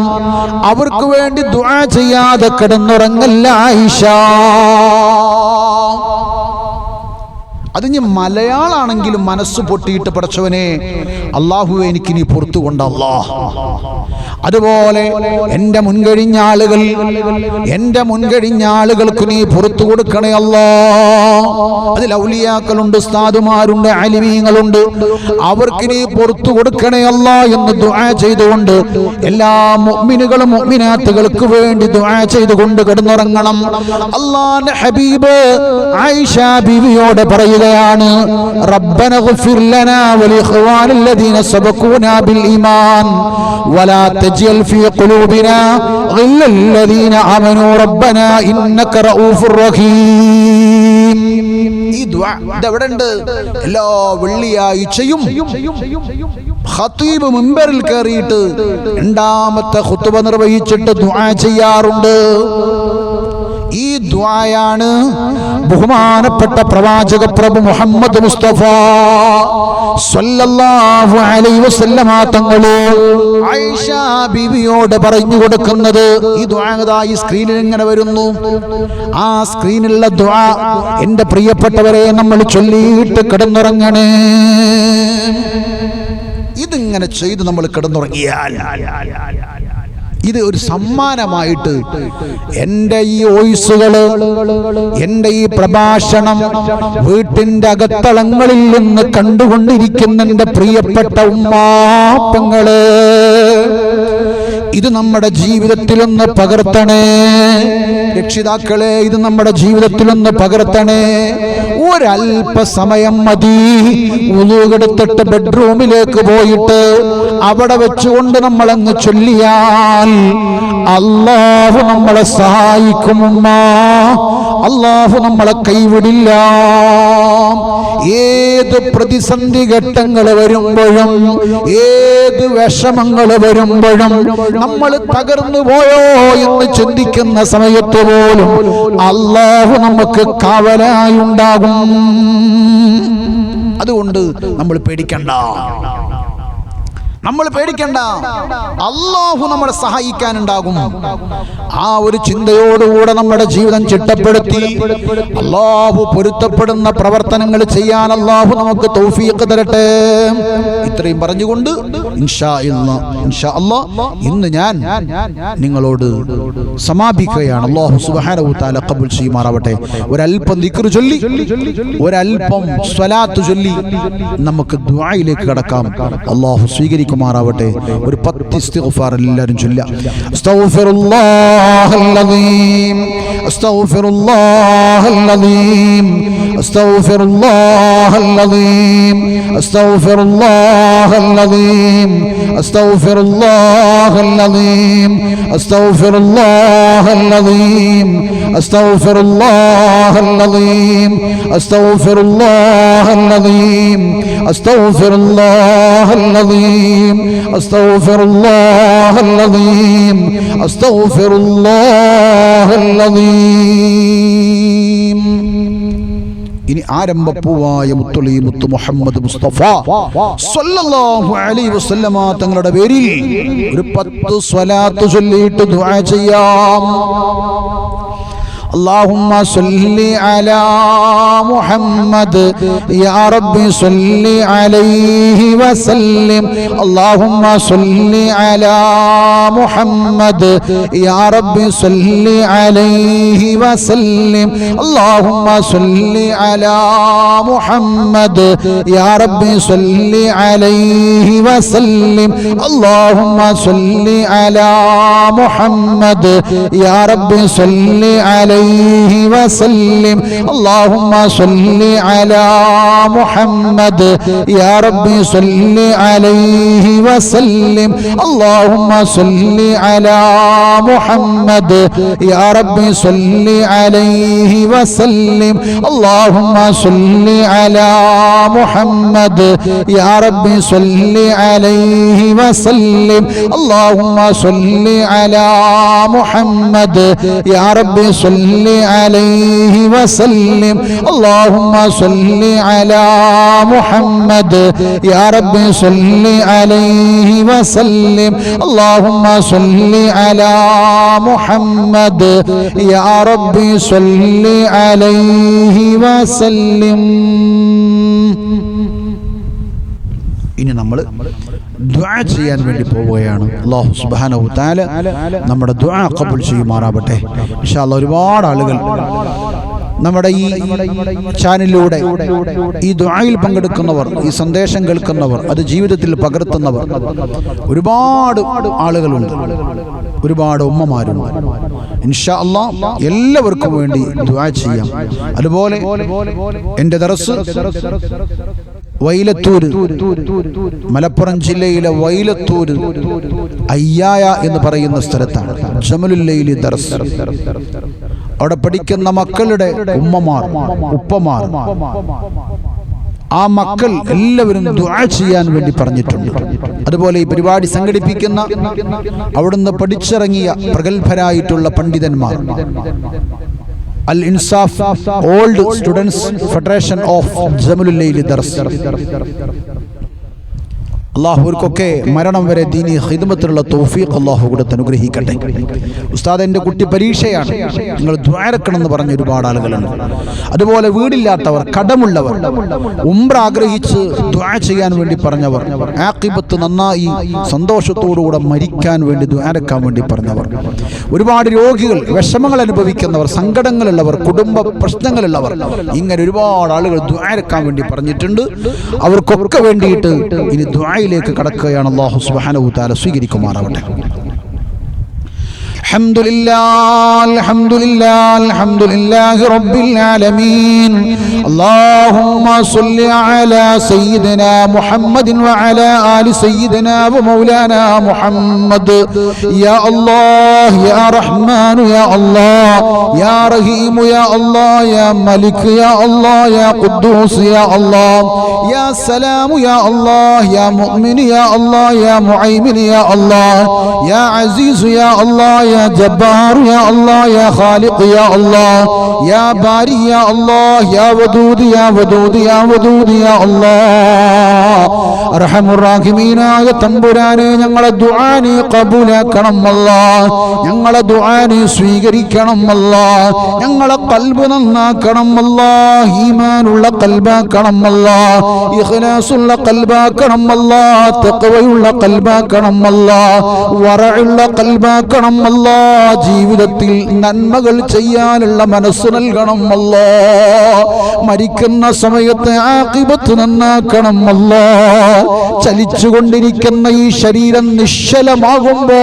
അവർക്ക് വേണ്ടി ദുആ ചെയ്യാതെ കിടന്നുറങ്ങല്ല ആയിഷ. അത് ഞാൻ മലയാളാണെങ്കിലും മനസ്സ് പൊട്ടിയിട്ട് പടച്ചവനെ അല്ലാഹുവേ എനിക്ക് നീ പുറത്തു കൊണ്ടല്ലാ. അതുപോലെ എൻ്റെ മുൻകഴിഞ്ഞ ആളുകൾക്ക് നീ പുറത്തു കൊടുക്കണേ അല്ലാ. അതിൽ ഔലിയാക്കളുണ്ട്, ഉസ്താദുമാരുണ്ട്, ആലിമീങ്ങളുണ്ട്, അവർക്ക് നീ പുറത്തു കൊടുക്കണേ അല്ലാ എന്ന് ദുആ ചെയ്തുകൊണ്ട് എല്ലാ മുഅ്മിനുകളും മുഅ്മിനാത്തുകൾക്ക് വേണ്ടി ദുആ ചെയ്തുകൊണ്ട് കിടന്നുറങ്ങണം. അല്ലാഹുവിന്റെ ഹബീബ് ആയിഷ ബീവിയോട് പറയുകയാണ്, റബ്ബന ഗ്ഫിർ ലനാ വലിഖ്വാനിൽ ലദീന സബഖൂനാ ബിൽ ഈമാൻ വലാ തജ്അൽ ഫീ ഖുലൂബിനാ ഗില്ലൽ ലദീന ആമനൂ റബ്ബനാ ഇന്നക റഊഫുർ റഹീം. ഈ ദുആ ഇതെവിടെയുണ്ട്? എല്ലാ വെള്ളിയാഴ്ചയും ഖതീബ് മിമ്പറിൽ കയറിയിട്ട് രണ്ടാമത്തെ ഖുതുബ നിർവഹിച്ചിട്ട് ദുആ ചെയ്യാറുണ്ട്. ഈ ദുആയാണ് ബഹുമാനപ്പെട്ട പ്രവാചക പ്രഭു മുഹമ്മദ് മുസ്തഫ സ്വല്ലല്ലാഹു അലൈഹി വസല്ലമ തങ്ങൾ ആയിഷ ബീവിയോട് പറഞ്ഞു കൊടുക്കുന്നത്. ഈ ദുആ ഈ സ്ക്രീനിൽ ഇങ്ങനെ വരുന്നു. ആ സ്ക്രീനിലുള്ള ദുആ എൻ്റെ പ്രിയപ്പെട്ടവരെ നമ്മൾ ചൊല്ലിയിട്ട് കിടന്നുറങ്ങണേ. ഇതിങ്ങനെ ചെയ്ത് നമ്മൾ കിടന്നുറങ്ങിയാൽ ഇത് ഒരു സമ്മാനമായിട്ട് എൻ്റെ ഈ വോയിസുകള്, എൻ്റെ ഈ പ്രഭാഷണം വീട്ടിൻ്റെ അകത്തളങ്ങളിൽ നിന്ന് കണ്ടുകൊണ്ടിരിക്കുന്ന എൻ്റെ പ്രിയപ്പെട്ട ഉമ്മാപ്പങ്ങള്, ഇത് നമ്മുടെ ജീവിതത്തിലൊന്ന് പകർത്തണേ. രക്ഷിതാക്കളെ, ഇത് നമ്മുടെ ജീവിതത്തിലൊന്ന് പകർത്തണേ. ഒരല്പസമയം മതി. ഉളൂവെടുത്തിട്ട് ബെഡ്റൂമിലേക്ക് പോയിട്ട് അവിടെ വെച്ചുകൊണ്ട് നമ്മളങ്ങ് ചൊല്ലിയാൽ അല്ലാഹു നമ്മളെ സഹായിക്കും. അല്ലാഹു നമ്മളെ കൈവിടില്ല. ഏത് പ്രതിസന്ധി ഘട്ടങ്ങൾ വരുമ്പോഴും, ഏത് വിഷമങ്ങൾ വരുമ്പോഴും, നമ്മൾ തകർന്നു പോയോ എന്ന് ചിന്തിക്കുന്ന സമയത്ത് പോലും അല്ലാഹു നമുക്ക് കാവലായുണ്ടാകും. അതുകൊണ്ട് നമ്മൾ പേടിക്കണ്ട, അല്ലാഹു നമ്മളെ സഹായിക്കാനുണ്ടാകും. ആ ഒരു ചിന്തയോടുകൂടെ നമ്മുടെ ജീവിതം ചിട്ടപ്പെടുത്തി അല്ലാഹു പൊരുത്തപ്പെടുന്ന പ്രവർത്തനങ്ങൾ ചെയ്യാൻ അല്ലാഹു നമുക്ക് തൗഫീഖ് തരട്ടെ. ഇത്രയും പറഞ്ഞുകൊണ്ട് ഇൻഷാ അല്ലാഹ് ഇന്ന് ഞാൻ നിങ്ങളോട് സമാപിക്കുകയാണ്. അല്ലാഹു സുബ്ഹാനഹു തആല ഖബൂൽ ചെയ്യുമാറാവട്ടെ. ഒരല്പം ദിക്ർ ചൊല്ലി, ഒരല്പം സ്വലാത്ത് ചൊല്ലി നമുക്ക് ദുആയിലേക്ക് കടക്കാം. അല്ലാഹു സ്വീകരിക്കും. ഒരു 10 ഇസ്തിഗ്ഫാർ എല്ലാവരും ചൊല്ലുക. അസ്തഗ്ഫിറുല്ലാഹൽ അസീം, അസ്തഗ്ഫിറുല്ലാഹൽ അസീം, അസ്തഗ്ഫിറുല്ലാഹൽ അസീം, അസ്തഗ്ഫിറുല്ലാഹൽ അസീം, അസ്തഗ്ഫിറുല്ലാഹൽ അസീം, അസ്തഗ്ഫിറുല്ലാഹൽ അസീം, അസ്തഗ്ഫിറുല്ലാഹൽ അസീം, അസ്തഗ്ഫിറുല്ലാഹൽ അസീം, അസ്തഗ്ഫിറുല്ലാഹൽ അസീം, അസ്തഗ്ഫിറുല്ലാഹൽ അസീം, അസ്തഗ്ഫിറുല്ലാഹൽ അസീം. ഇനി ആരംഭപ്പൂവായ മുത്തുളി മുത്തു മുഹമ്മദ് മുസ്തഫ സ്വല്ലല്ലാഹു അലൈഹി വസല്ലമ തങ്ങളുടെ പേരിൽ ഒരു 10 സ്വലാത്ത് ചൊല്ലിയിട്ട് ദുആ ചെയ്യാം. اللهم صل على محمد يا رب صل عليه وسلم. اللهم صل على محمد يا رب صل عليه وسلم. اللهم صل على محمد يا رب صل عليه وسلم. اللهم صل على محمد يا رب صل عليه وسلم. اللهم صل على محمد يا رب صل عليه وسلم. اللهم صل على محمد يا رب صل عليه وسلم. اللهم صل على محمد يا رب صل عليه وسلم. اللهم صل على محمد يا رب صل عليه وسلم. اللهم صل على محمد يا رب صل عليه وسلم. اللهم صل على محمد يا رب صل عليه وسلم. ഇനി നമ്മൾ ദുആ ചെയ്യാൻ വേണ്ടി പോവുകയാണ്. അല്ലാഹു സുബ്ഹാനഹു തആല നമ്മുടെ ദുആ ഖബൂൽ ചെയ്യുമാറാവട്ടെ. ഇൻഷാ അല്ലാഹ് ഒരുപാട് ആളുകൾ നമ്മുടെ ഈ ചാനലിലൂടെ ഈ ദുആയിൽ പങ്കെടുക്കുന്നവർ, ഈ സന്ദേശം കേൾക്കുന്നവർ, അത് ജീവിതത്തിൽ പകർത്തുന്നവർ ഒരുപാട് ആളുകളുണ്ട്, ഒരുപാട് ഉമ്മമാരുണ്ട്. ഇൻഷാ അല്ലാഹ് എല്ലാവർക്കും വേണ്ടി ദുആ ചെയ്യാം. അതുപോലെ എൻ്റെ ദർസ് വൈലത്തൂര്, മലപ്പുറം ജില്ലയിലെ വൈലത്തൂര് അയ്യായ എന്ന് പറയുന്ന സ്ഥലത്താണ് ജമലുൽ ലൈലി ദർസ്. അവിടെ പഠിക്കുന്ന മക്കളുടെ ഉമ്മമാർ, ഉപ്പമാർ, ആ മക്കൾ എല്ലാവരും ദുആ ചെയ്യാൻ വേണ്ടി പറഞ്ഞിട്ടുണ്ട്. അതുപോലെ ഈ പരിപാടി സംഘടിപ്പിക്കുന്ന അവിടുന്ന് പഠിച്ചിറങ്ങിയ പ്രഗത്ഭരായിട്ടുള്ള പണ്ഡിതന്മാർ, Al Insaf old students federation of Jamalul Laili Dars, അള്ളാഹുവർക്കൊക്കെ മരണം വരെ ദീനി ഖിദ്മത്തിലുള്ള തൗഫീഖ് അള്ളാഹു കൊടുത്ത് അനുഗ്രഹിക്കട്ടെ. ഉസ്താദ്, എൻ്റെ കുട്ടി പരീക്ഷയാണ്, നിങ്ങൾ ദുആ ഇറക്കണമെന്ന് പറഞ്ഞ ഒരുപാട് ആളുകളുണ്ട്. അതുപോലെ വീടില്ലാത്തവർ, കടമുള്ളവർ, ഉംറ ആഗ്രഹിച്ച് ദുആ ചെയ്യാൻ വേണ്ടി പറഞ്ഞവർ, ആഖിബത്ത് നന്നായി സന്തോഷത്തോടുകൂടെ മരിക്കാൻ വേണ്ടി ദുആ ഇറക്കാൻ വേണ്ടി പറഞ്ഞവർ, ഒരുപാട് രോഗികൾ, വിഷമങ്ങൾ അനുഭവിക്കുന്നവർ, സങ്കടങ്ങളുള്ളവർ, കുടുംബ പ്രശ്നങ്ങളുള്ളവർ, ഇങ്ങനെ ഒരുപാട് ആളുകൾ ദുആ ഇറക്കാൻ വേണ്ടി പറഞ്ഞിട്ടുണ്ട്. അവർക്കൊക്കെ വേണ്ടിയിട്ട് ഇനി ദുആയിലേക്ക് കടക്കുകയാണ്. അല്ലാഹു സുബ്ഹാനഹു വ തആല സ്വീകരിക്കുമാറാവട്ടെ. الحمد لله الحمد لله الحمد لله رب العالمين. اللهم صل على سيدنا محمد وعلى آل سيدنا ومولانا محمد. يا الله يا رحمن يا الله يا رحيم يا الله يا ملك يا الله يا قدوس يا الله يا سلام يا الله يا مؤمن يا الله يا معيمن يا الله يا عزيز يا الله يا جبار يا الله يا خالق يا الله يا باري يا الله يا ودود يا ودود يا ودود يا الله. അർഹമുർ റഹീമീനായ തമ്പുരാനെ, ഞങ്ങളെ ദുആ നീ ഖബൂലാക്കണം അല്ലാഹ്. ഞങ്ങളെ ദുആ നീ സ്വീകരിക്കണം അല്ലാഹ്. ഞങ്ങളെ ഖൽബ് നന്നാക്കണം അല്ലാഹ്. ഈമാനുള്ള ഖൽബാക്കണം അല്ലാഹ്. ഇഖ്ലാസുള്ള ഖൽബാക്കണം അല്ലാഹ്. തഖ്വയുള്ള ഖൽബാക്കണം അല്ലാഹ്. വറഉള്ള ഖൽബാക്കണം അല്ലാഹ്. ജീവിതത്തിൽ നന്മകൾ ചെയ്യാനുള്ള മനസ്സ് നൽകണം അല്ലാഹ്. മരിക്കുന്ന സമയത്ത് ആഖിബത്ത് നന്നാക്കണം അല്ലാഹ്. ചലിച്ചുകൊണ്ടിരിക്കുന്ന ഈ ശരീരം നിശ്ചലമാകുമ്പോ,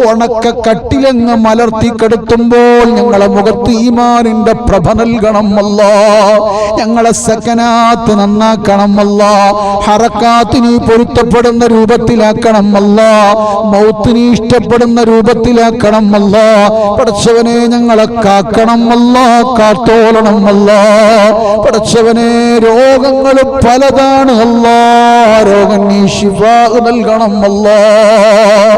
ഉണക്ക കട്ടിലങ്ങ് മലർത്തിക്കെടുത്തുമ്പോൾ ഞങ്ങളെ മുഖത്ത് ഈമാനിന്റെ പ്രഭ നൽകണം അല്ലാഹ്. ഞങ്ങളെ സകനാത്ത് നന്നാക്കണം അല്ലാഹ്. ഹറക്കാത്ത് നീ പൊരുത്തപ്പെടുന്ന രൂപത്തിലാക്കണം അല്ലാഹ്. മൗത്ത് നീ ഇഷ്ടപ്പെടുന്ന രൂപത്തിലാക്കണം അല്ലാഹ്. പടച്ചവനെ, ഞങ്ങളെ കാക്കണം അല്ലാഹ്, കാത്തോളണം അല്ലാഹ്. പടച്ചവനെ, രോഗങ്ങൾ പലതാണ് അല്ലാഹ്. രോഗം നീ ശിഫാ നൽകണം അല്ലാഹ്.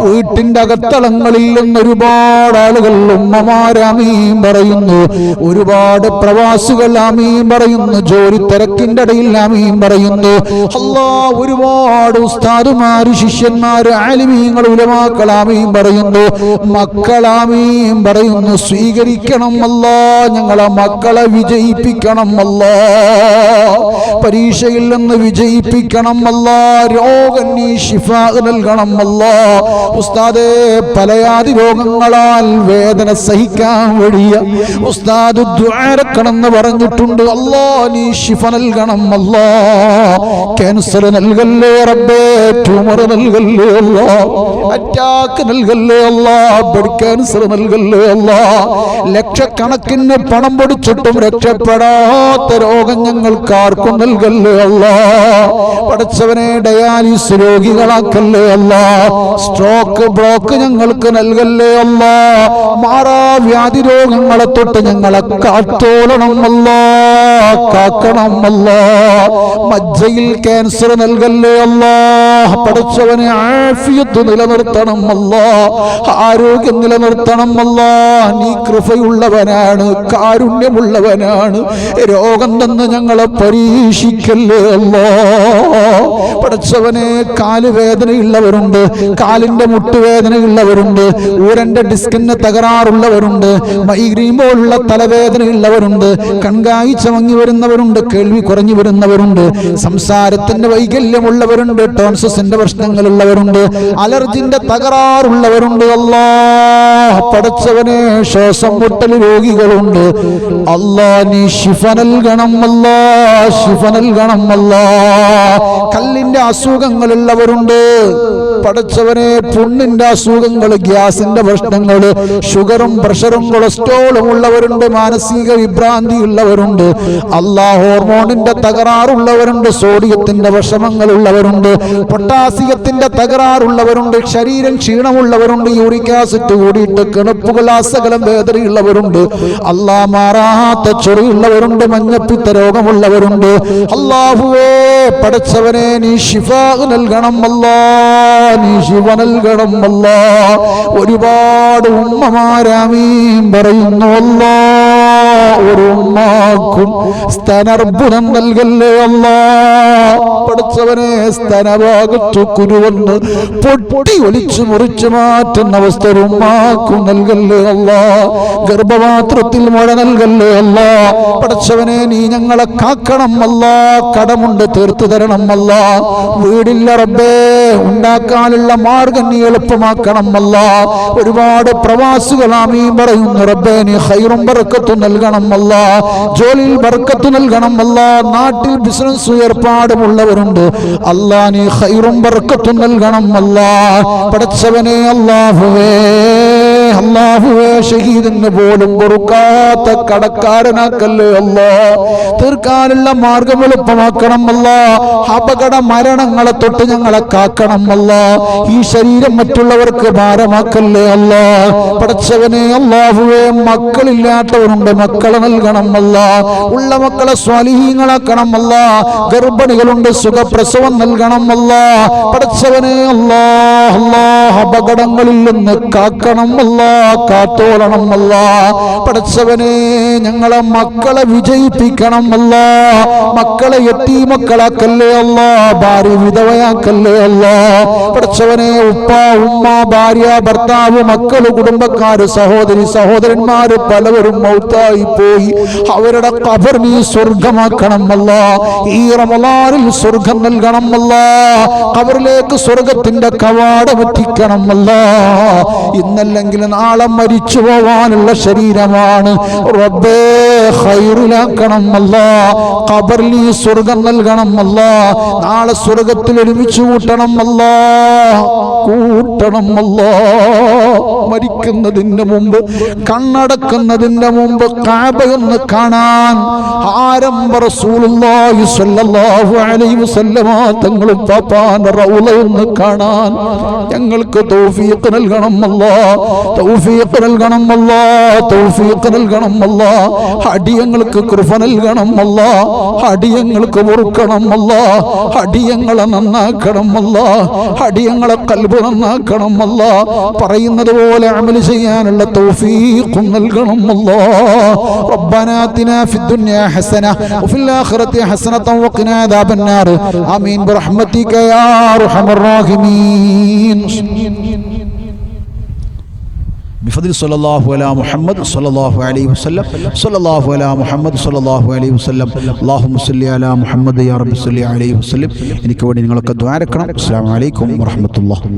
വീട്ടിന്റെ അകത്തളങ്ങളിൽ നിന്ന് ഒരുപാട് ആളുകൾ, ഉമ്മമാരാമീൻ പറയുന്നു, ഒരുപാട് പ്രവാസികൾ ആമീൻ പറയുന്നു, ജോലി തിരക്കിന്റെ ഇടയിൽ ആമീൻ പറയുന്നു അല്ലാഹ്. ഒരുപാട് ഉസ്താദുമാര്, ശിഷ്യന്മാര്, ആലിമീങ്ങൾ, ഉലമാക്കൾ ആമീൻ പറയുന്നു, മക്കൾ ആമീൻ പറയുന്നു. സ്വീകരിക്കണം അല്ലാഹ്. ഞങ്ങളെ മക്കളെ വിജയിപ്പിക്കണം അല്ലാഹ്. പരീക്ഷയിൽ നിന്ന് വിജയിപ്പിക്കണം അല്ലാഹ്. രോഗം നീ ശിഫാ നൽകണം അല്ലാഹ്. ഉസ്താദേ, പലയാതി രോഗങ്ങളാൽ വേദന സഹിക്കാൻ വഴിയ ഉസ്താദ് ദുആ ഇറക്കണമെന്ന് പറഞ്ഞിട്ടുണ്ട് അല്ലാഹ്. നീ ശിഫ നൽകണം അല്ലാഹ്. ക്യാൻസർ നൽകല്ലേ റബ്ബേ, ട്യൂമർ നൽകല്ലേ അല്ലാഹ്, അറ്റാക്ക് നൽകല്ലേ അല്ലാഹ്, ബ്ലഡ് ക്യാൻസർ നൽകല്ലേ അല്ലാഹ്. ലക്ഷക്കണക്കിന് പണം പൊടിച്ചിട്ടും രക്ഷപ്പെടാത്ത രോഗം ഞങ്ങൾക്ക് ആർക്കും നൽകല്ലേ അല്ലാഹ്. പടച്ചവനെ, ഡയാലിസിസ് രോഗികളാക്കല്ലേ അല്ലാഹ്. സ്ട്രോക്ക്, ബ്ലോക്ക് ഞങ്ങൾക്ക് നൽകല്ലേ അല്ലാഹ്. മാറാവ്യാധി രോഗങ്ങളെ തൊട്ട് ഞങ്ങളെ കാത്തോളണം അല്ലാഹ്, കാക്കണം അല്ലാഹ്. മജ്ജയിൽ ക്യാൻസർ നൽകല്ലേ അല്ലാഹ്. പടച്ചവനെ, ആഫിയത്ത് നിലനിർത്തണം അല്ലാഹ്, ആരോഗ്യം നിലനിർത്തണം അല്ലാഹ്. നീ കൃപയുള്ളവനാണ്, കാരുണ്യമുള്ളവനാണ്. രോഗം തന്ന് ഞങ്ങളെ പരീക്ഷിക്കല്ലേ അല്ലാഹ്. പടച്ചവനെ, കാലുവേദനയുള്ളവരുണ്ട്, കാലിന്റെ മുട്ടുവേദനയുള്ളവരുണ്ട്, ഊരന്റെ ഡിസ്കിന് തകരാറുള്ളവരുണ്ട്, മൈഗ്രെയിൻ പോലുള്ള തലവേദനയുള്ളവരുണ്ട്, കൺകാഴ്ച മങ്ങി വരുന്നവരുണ്ട്, കേൾവി കുറഞ്ഞു വരുന്നവരുണ്ട്, സംസാരത്തിന്റെ വൈകല്യമുള്ളവരുണ്ട്, ടോൺസിന്റെ പ്രശ്നങ്ങളുള്ളവരുണ്ട്, അലർജിന്റെ തകരാറുള്ളവരുണ്ട് അല്ലാഹ്. പടച്ചവനെ, ശ്വാസം മുട്ടൽ രോഗികളുണ്ട് അല്ലാഹ്. നീ ശിഫ നൽകണം അല്ലാഹ്, ശിഫ നൽകണം അല്ലാഹ്. കല്ലിന്റെ അസുഖങ്ങളുള്ളവരുണ്ട് പടച്ചവനെ, പുണ്ണിന്റെ അസുഖങ്ങൾ, ഗ്യാസിന്റെ പ്രശ്നങ്ങൾ, ഷുഗറും പ്രഷറും കൊളസ്ട്രോളും ഉള്ളവരുണ്ട്, മാനസിക വിഭ്രാന്തി ഉള്ളവരുണ്ട് അല്ലാഹ്. ഹോർമോണിന്റെ തകരാറുള്ളവരുണ്ട്, സോഡിയത്തിന്റെ വിഷമങ്ങളുള്ളവരുണ്ട്, പൊട്ടാസിയത്തിന്റെ തകരാറുള്ളവരുണ്ട്, ശരീരം ക്ഷീണമുള്ളവരുണ്ട്, യൂറിക് ആസിഡ് കൂടിയിട്ട് കിണപ്പുകൾ ആസകലം വേദനയുള്ളവരുണ്ട് അല്ലാഹ്. മാറാത്ത ചൊറിയുള്ളവരുണ്ട്, മഞ്ഞപ്പിത്ത രോഗമുള്ളവരുണ്ട് അല്ലാഹുവേ. പടച്ചവനെ, നീ ശിഫാ നൽകണം അല്ലാഹ്, നീ ശിഫ നൽകണം അല്ലാഹ്. ഒരുപാട് ഉമ്മമാരാമീൻ പറയുന്നു അല്ലാഹ്. ഒരു ഉമ്മ ഉമ്മാക്കും സ്തനർബുദം നൽകല്ലേ അല്ലാ. പഠിച്ചവനെ സ്തനഭാഗത്തു കുരുവന്ന് പൊട്ടി ഒലിച്ചു മുറിച്ചു മാറ്റുന്ന അവസ്ഥ ഉമ്മാക്കും നൽകല്ലേ അല്ലാ. ഗർഭപാത്രത്തിൽ മുഴ നൽകല്ലേ അല്ലാ. പഠിച്ചവനെ നീ ഞങ്ങളെ കാക്കണം അല്ലാ. കടമുണ്ട് തീർത്തു തരണം അല്ലാ. വീടില്ല റബ്ബേ, ഉണ്ടാക്കാനുള്ള മാർഗം നീ എളുപ്പമാക്കണം അല്ലാ. ഒരുപാട് പ്രവാസികൾ ആമീൻ പറയുന്നു റബ്ബേ. നീ ഖൈറും ബർക്കത്തും നൽകണം അല്ലാ. ജോലിയിൽ ബർക്കത്ത് നൽകണം അല്ലാ. നാട്ടിൽ ബിസിനസ് ഏർപ്പാടുമുള്ളവരുണ്ട് അല്ലാ, നീ ഖൈറും ബർക്കത്തും നൽകണം അല്ലാ. പഠിച്ചവനെ അല്ലാഹുവേ, അല്ലാഹുവേ, ഷഹീദിന് പോലും പൊറുക്കാത്ത കടക്കാരനാക്കല്ലേ അല്ലാ. തീർക്കാനുള്ള മാർഗം എളുപ്പമാക്കണം അല്ലാ. അപകട മരണങ്ങളെ തൊട്ട് ഞങ്ങളെ കാക്കണം അല്ലാ. ഈ ശരീരം മറ്റുള്ളവർക്ക് ഭാരമാക്കല്ലേ അല്ലാ. പഠിച്ചവനെ അല്ലാഹുവേ, മക്കളില്ലാത്തവരുണ്ട്, മക്കളെ നൽകണം അല്ലാ. ഉള്ള മക്കളെ സ്വാലിഹീങ്ങളാക്കണം അല്ലാ. ഗർഭിണികളുണ്ട്, സുഖപ്രസവം നൽകണം അല്ലാ. പഠിച്ചവനെ അല്ലാ, അപകടങ്ങളിൽ നിന്ന് കാക്കണം അല്ലാ, കാത്തോളണം അല്ലാ. പഠിച്ചവനെ ഞങ്ങളെ മക്കളെ വിജയിപ്പിക്കണം അല്ലാ. മക്കളെ യതീമക്കളാക്കല്ലേ അല്ലാ. ഭാര്യ വിധവയാക്കല്ലേ അല്ലാ. പഠിച്ചവനെ ഉപ്പ ഉമ്മ ഭാര്യ ഭർത്താവ് മക്കള് കുടുംബക്കാര് സഹോദരി സഹോദരന്മാര് പലവരും മൗത്തായി പോയി. അവരുടെ ഖബർ നീ സ്വർഗമാക്കണം അല്ലാ. ഈ റമളാനിൽ സ്വർഗം നൽകണം അല്ലാ. ഖബറിലേക്ക് സ്വർഗത്തിന്റെ കവാടം എത്തിക്കണം അല്ലാ. ഇന്നല്ലെങ്കിൽ നാളെ മരിച്ചു പോവാനുള്ള ശരീരമാണ് റബ്ബേ, ഖൈറിലാക്കണം അല്ലാ. ഖബറിൽ നീ സ്വർഗം നൽകണം അല്ലാ. നാളെ സ്വർഗത്തിൽ ഒരുമിച്ച് കൂട്ടണം അല്ലാ, കൂട്ടണം അല്ലാ. മരിക്കുന്നതിന് മുമ്പ് കണ്ണടക്കുന്നതിന് മുമ്പ് കഅബയൊന്ന് കാണാൻ ആരംഭ റസൂലുള്ളാഹി സ്വല്ലല്ലാഹു അലൈഹി വസല്ലമ തങ്ങളും പാപ്പാന്റെ റൗളയൊന്ന് കാണാൻ ഞങ്ങൾക്ക് തൗഫീഖ് നൽകണം അല്ലാ. തൗഫീഖ് നൽകണം അല്ലാ. തൗഫീഖ് നൽകണം അല്ലാ. അടിയങ്ങൾക്ക് കൃപ നൽകണം അല്ലാ. അടിയങ്ങൾക്ക് മുറുക്കണം അല്ലാ. അടിയങ്ങളെ നന്നാക്കണം അല്ലാ. അടിയങ്ങളെ ഖൽബ് നന്നാക്കണം അല്ലാ. പറയുന്നത് പോലെ അമൽ ചെയ്യാനുള്ള തൗഫീഖ് നൽകണം അല്ലാ. റബ്ബനാ ആതിനാ ഫിദ്ദുനിയാ ഹസന വഫിൽ ആഖിറതി ഹസനതൻ വഖിനാ അദാബന്നാർ. ആമീൻ ബിറഹ്മതിക യാ അർഹമർ റഹീമീൻ. بفضل صلى الله على محمد صلى الله عليه وسلم صلى الله على محمد صلى الله عليه وسلم اللهم صل على محمد يا رب صل عليه وسلم. എനിക്ക് വേണ്ടി നിങ്ങളൊക്കെ ദുആ ചെയ്യണം. അസ്സലാമു അലൈക്കും വറഹ്മത്തുള്ളാഹി.